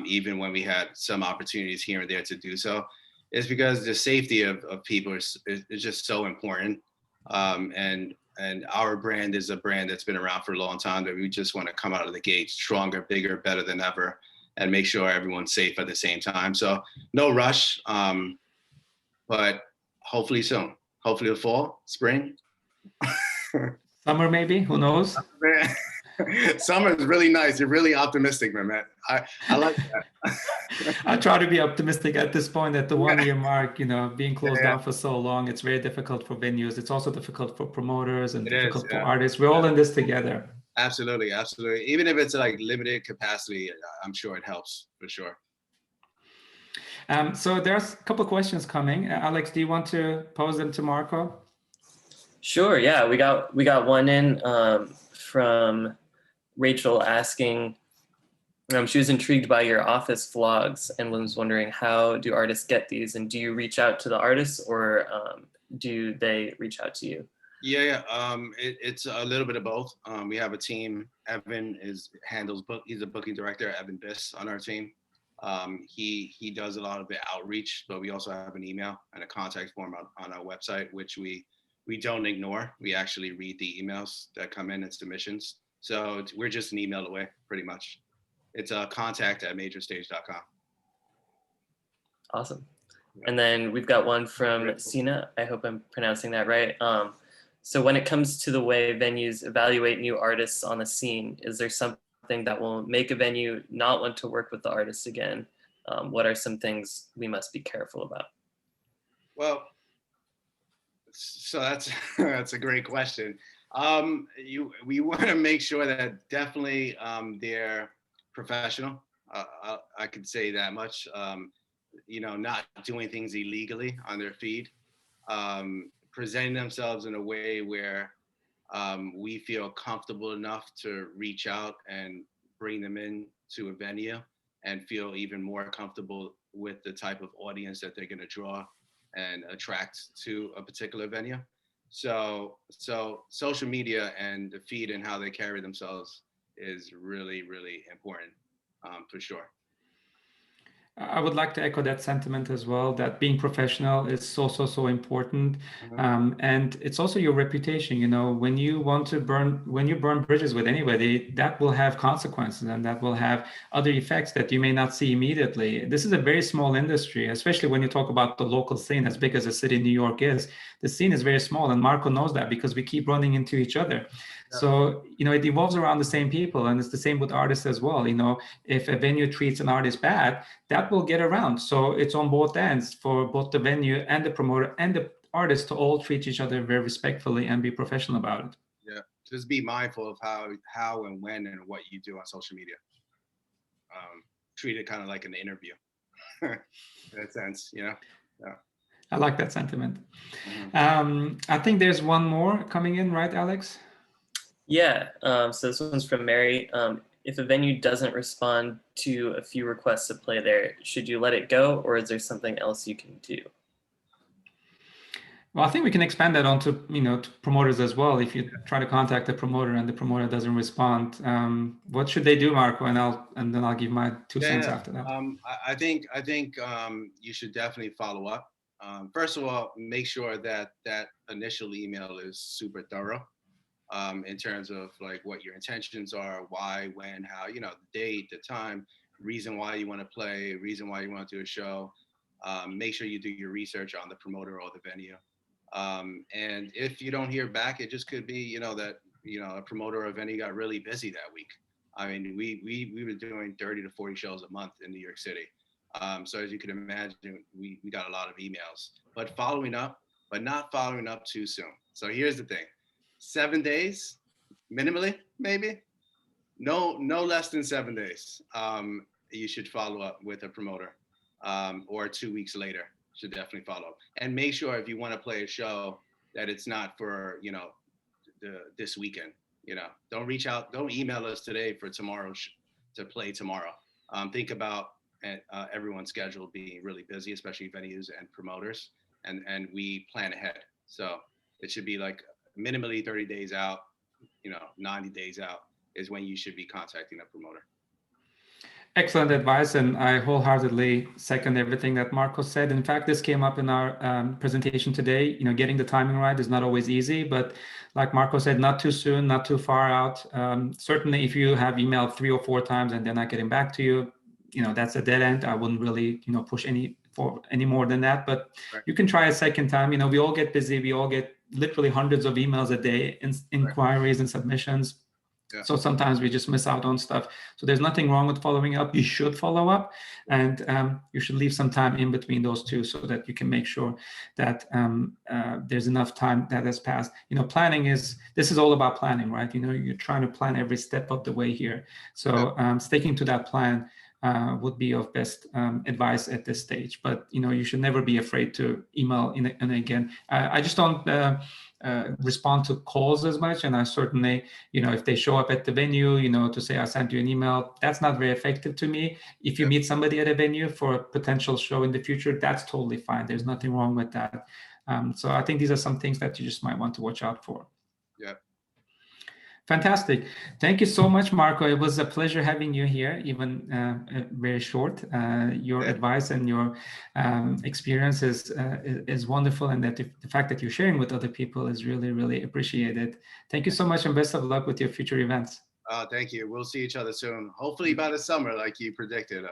even when we had some opportunities here and there to do so, is because the safety of people is just so important. And our brand is a brand that's been around for a long time that we just want to come out of the gate stronger, bigger, better than ever, and make sure everyone's safe at the same time. So no rush, but hopefully soon. Hopefully the fall, spring. Summer, maybe, who knows? Summer is really nice. You're really optimistic, Mehmet. I like that. I try to be optimistic at this point at the 1 year mark, being closed down for so long. It's very difficult for venues. It's also difficult for promoters and difficult for artists. We're all in this together. Absolutely. Even if it's like limited capacity, I'm sure it helps for sure. So there's a couple of questions coming. Alex, do you want to pose them to Marco? Sure. Yeah, we got one in from Rachel asking. She was intrigued by your office vlogs and was wondering, how do artists get these, and do you reach out to the artists, or do they reach out to you? Yeah. It's a little bit of both. We have a team. Evan he's a booking director, Evan Biss, on our team. He does a lot of the outreach, but we also have an email and a contact form on our website, which we don't ignore. We actually read the emails that come in and submissions. So we're just an email away, pretty much. It's contact@majorstage.com. Awesome. And then we've got one from Sina. I hope I'm pronouncing that right. So when it comes to the way venues evaluate new artists on the scene, is there something that will make a venue not want to work with the artist again? What are some things we must be careful about? Well, so that's a great question. We want to make sure that definitely they're professional. I could say that much. Not doing things illegally on their feed, presenting themselves in a way where we feel comfortable enough to reach out and bring them in to a venue and feel even more comfortable with the type of audience that they're going to draw and attract to a particular venue. So social media and the feed and how they carry themselves is really, really important, for sure. I would like to echo that sentiment as well, that being professional is so important. And it's also your reputation. When you burn bridges with anybody, that will have consequences and that will have other effects that you may not see immediately. This is a very small industry, especially when you talk about the local scene, as big as the city New York is. The scene is very small, and Marco knows that because we keep running into each other. So, it evolves around the same people, and it's the same with artists as well. If a venue treats an artist bad, that will get around. So it's on both ends for both the venue and the promoter and the artist to all treat each other very respectfully and be professional about it. Yeah, just be mindful of how and when and what you do on social media. Treat it kind of like an interview in that sense, Yeah. I like that sentiment. I think there's one more coming in, right, Alex? Yeah, so this one's from Mary. If a venue doesn't respond to a few requests to play there, should you let it go, or is there something else you can do? Well, I think we can expand that onto to promoters as well. If you try to contact the promoter and the promoter doesn't respond, what should they do, Marco? And then I'll give my 2 cents after that. I think you should definitely follow up. First of all, make sure that initial email is super thorough. In terms of like what your intentions are, why, when, how, the date, the time, reason why you want to play, reason why you want to do a show. Make sure you do your research on the promoter or the venue. And if you don't hear back, it just could be, that, a promoter or a venue got really busy that week. I mean, we were doing 30 to 40 shows a month in New York City. So as you can imagine, we got a lot of emails, but not following up too soon. So here's the thing. 7 days, minimally, maybe. No less than 7 days. You should follow up with a promoter, or 2 weeks later. Should definitely follow up, and make sure if you want to play a show that it's not for this weekend. Don't reach out, don't email us today for tomorrow to play tomorrow. Think about everyone's schedule being really busy, especially venues and promoters, and we plan ahead. So it should be like minimally 30 days out, 90 days out is when you should be contacting a promoter. Excellent advice, and I wholeheartedly second everything that Marco said. In fact, this came up in our presentation today. Getting the timing right is not always easy, but like Marco said, not too soon, not too far out. Certainly, if you have emailed 3 or 4 times and they're not getting back to you, that's a dead end. I wouldn't really, push any more than that. But you can try a second time. We all get busy. We all get literally hundreds of emails a day, inquiries and submissions. Yeah. So sometimes we just miss out on stuff. So there's nothing wrong with following up. You should follow up, and you should leave some time in between those two so that you can make sure that there's enough time that has passed. This is all about planning, right? You're trying to plan every step of the way here. So sticking to that plan would be of best advice at this stage. But you should never be afraid to email and again. I just don't respond to calls as much, and I certainly, if they show up at the venue, to say I sent you an email, that's not very effective to me. If you meet somebody at a venue for a potential show in the future, that's totally fine. There's nothing wrong with that. So I think these are some things that you just might want to watch out for. Yeah. Fantastic. Thank you so much, Marco. It was a pleasure having you here, even very short. Your advice and your experience is wonderful, and that the fact that you're sharing with other people is really, really appreciated. Thank you so much, and best of luck with your future events. Thank you. We'll see each other soon. Hopefully by the summer, like you predicted.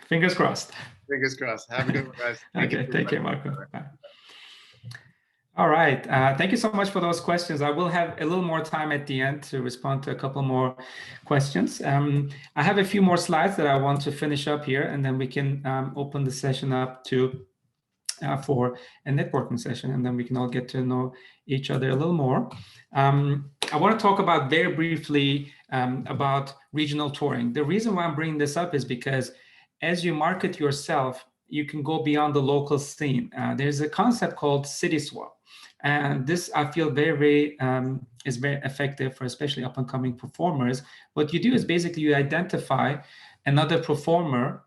Fingers crossed. Fingers crossed. Have a good one, guys. Okay, take care, Marco. Bye. All right. Thank you so much for those questions. I will have a little more time at the end to respond to a couple more questions. I have a few more slides that I want to finish up here, and then we can open the session up for a networking session, and then we can all get to know each other a little more. I want to talk about very briefly about regional touring. The reason why I'm bringing this up is because as you market yourself, you can go beyond the local scene. There's a concept called city swap. And this, I feel, is very effective for especially up and coming performers. What you do is basically you identify another performer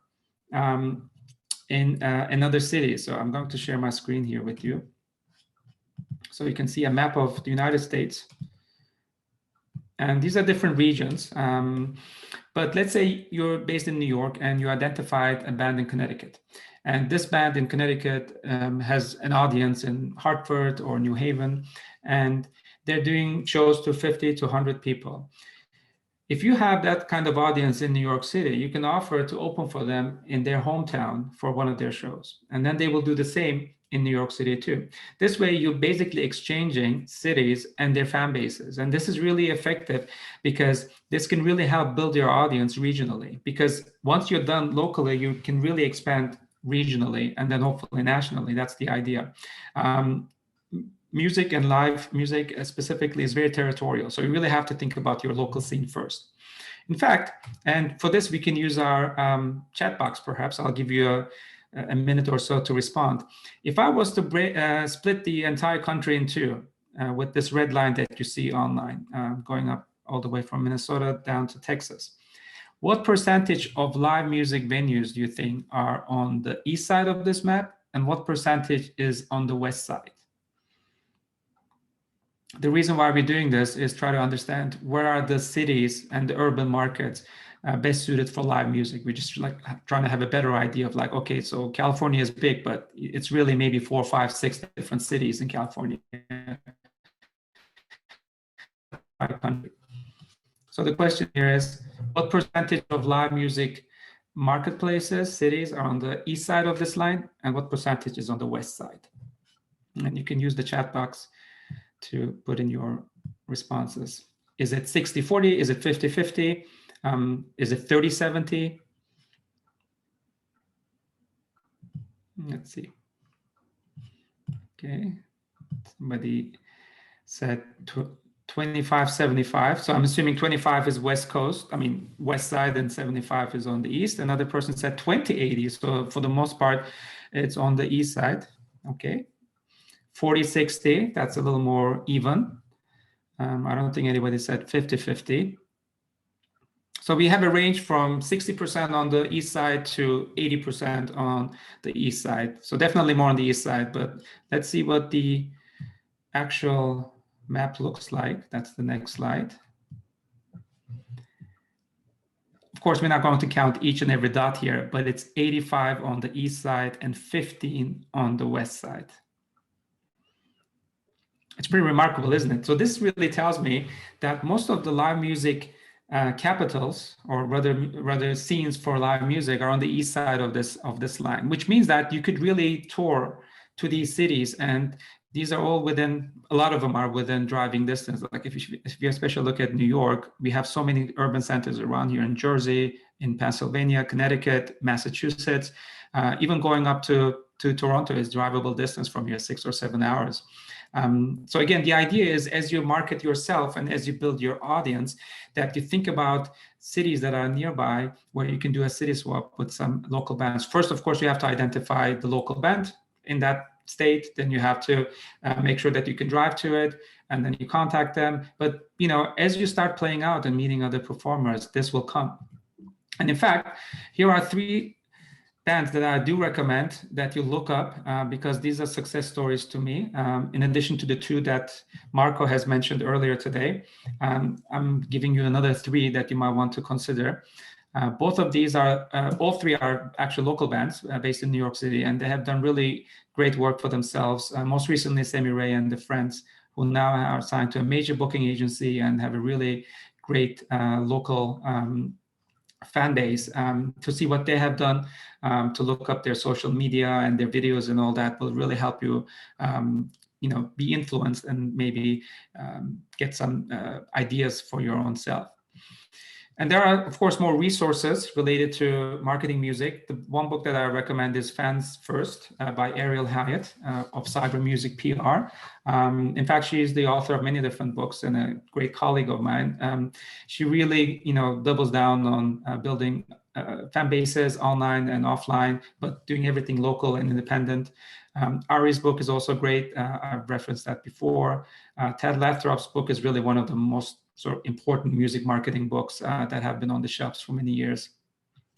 in another city. So I'm going to share my screen here with you. So you can see a map of the United States. And these are different regions. But let's say you're based in New York and you identified a band in Connecticut. And this band in Connecticut has an audience in Hartford or New Haven, and they're doing shows to 50 to 100 people. If you have that kind of audience in New York City, you can offer to open for them in their hometown for one of their shows. And then they will do the same in New York City too. This way, you're basically exchanging cities and their fan bases. And this is really effective because this can really help build your audience regionally. Because once you're done locally, you can really expand regionally and then hopefully nationally. That's the idea. Music and live music specifically is very territorial. So you really have to think about your local scene first. In fact, and for this, we can use our chat box, perhaps. I'll give you a minute or so to respond. If I was to split the entire country in two with this red line that you see online, going up all the way from Minnesota down to Texas, what percentage of live music venues do you think are on the east side of this map? And what percentage is on the west side? The reason why we're doing this is try to understand where are the cities and the urban markets best suited for live music. We're just like trying to have a better idea of like, okay, so California is big, but it's really maybe 4, 5, 6 different cities in California. So the question here is, what percentage of live music marketplaces, cities are on the east side of this line, and what percentage is on the west side? And you can use the chat box to put in your responses. Is it 60-40? Is it 50-50? Is it 30-70? Let's see. Okay, somebody said 25-75. So I'm assuming 25 is West Coast, West side, and 75 is on the East. Another person said 20-80. So for the most part, it's on the East side. Okay. 40-60, that's a little more even. I don't think anybody said 50-50. So we have a range from 60% on the east side to 80% on the east side. So definitely more on the east side, but let's see what the actual map looks like. That's the next slide. Of course, we're not going to count each and every dot here, but it's 85 on the east side and 15 on the west side. It's pretty remarkable, isn't it? So this really tells me that most of the live music capitals, or rather scenes for live music, are on the east side of this line, which means that you could really tour to these cities, and these are all within, a lot of them are within driving distance. Like if you especially look at New York, we have so many urban centers around here in Jersey, in Pennsylvania, Connecticut, Massachusetts, even going up to Toronto is drivable distance from here, 6 or 7 hours. So again, the idea is as you market yourself and as you build your audience, that you think about cities that are nearby where you can do a city swap with some local bands. First, of course, you have to identify the local band in that state. Then you have to make sure that you can drive to it, and then you contact them. But as you start playing out and meeting other performers, this will come. And in fact, here are 3 bands that I do recommend that you look up because these are success stories to me. In addition to the 2 that Marco has mentioned earlier today, I'm giving you another 3 that you might want to consider. Both of these are, all 3 are actually local bands based in New York City, and they have done really great work for themselves. Most recently, Sammy Ray and the Friends, who now are signed to a major booking agency and have a really great local fan base. To see what they have done, to look up their social media and their videos and all that will really help you, be influenced and maybe get some ideas for your own self. And there are, of course, more resources related to marketing music. The one book that I recommend is Fans First by Ariel Hyatt of Cyber Music PR. In fact, she is the author of many different books and a great colleague of mine. She really, doubles down on building fan bases online and offline, but doing everything local and independent. Ari's book is also great. I've referenced that before. Ted Lathrop's book is really one of the most sort of important music marketing books that have been on the shelves for many years.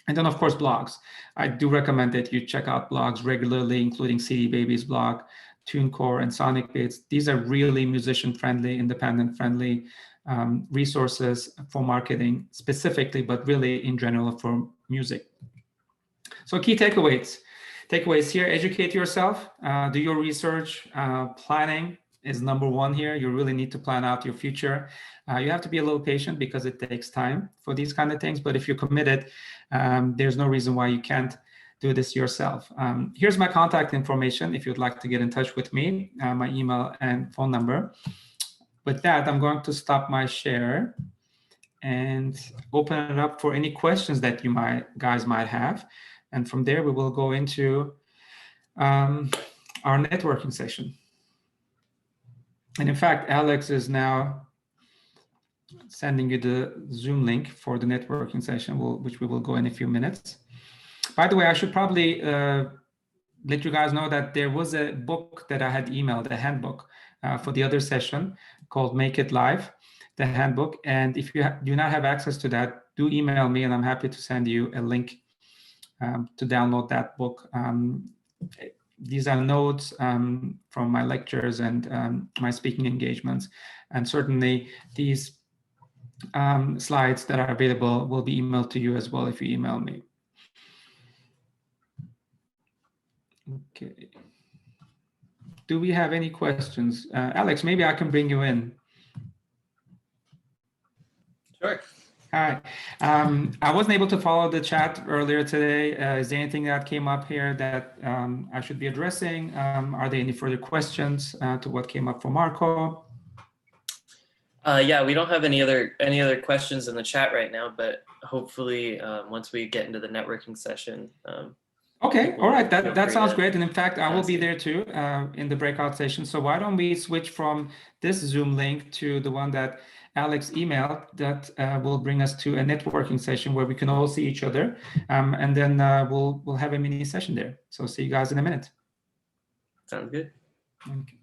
And then, of course, blogs. I do recommend that you check out blogs regularly, including CD Baby's blog, TuneCore, and Sonic Beats. These are really musician-friendly, independent-friendly resources for marketing specifically, but really in general for music. So key takeaways. Takeaways here: educate yourself, do your research. Planning is number one here. You really need to plan out your future. You have to be a little patient because it takes time for these kind of things. But if you're committed, there's no reason why you can't do this yourself. Here's my contact information if you'd like to get in touch with me, my email and phone number. With that, I'm going to stop my share and open it up for any questions that you guys might have. And from there, we will go into our networking session. And in fact, Alex is now sending you the Zoom link for the networking session, which we will go in a few minutes. By the way, I should probably let you guys know that there was a book that I had emailed, a handbook for the other session called Make It Live, the handbook. And if you do not have access to that, do email me and I'm happy to send you a link to download that book. These are notes from my lectures and my speaking engagements. And certainly these slides that are available will be emailed to you as well if you email me. Okay. Do we have any questions? Alex, maybe I can bring you in. Sure. Hi. I wasn't able to follow the chat earlier today. Is there anything that came up here that I should be addressing? Are there any further questions to what came up for Marco? Yeah, we don't have any other questions in the chat right now, but hopefully once we get into the networking session. Okay, all right, that sounds great. And in fact, I will be there too in the breakout session. So why don't we switch from this Zoom link to the one that Alex emailed that will bring us to a networking session where we can all see each other. And then we'll have a mini session there. So see you guys in a minute. Sounds good. Okay.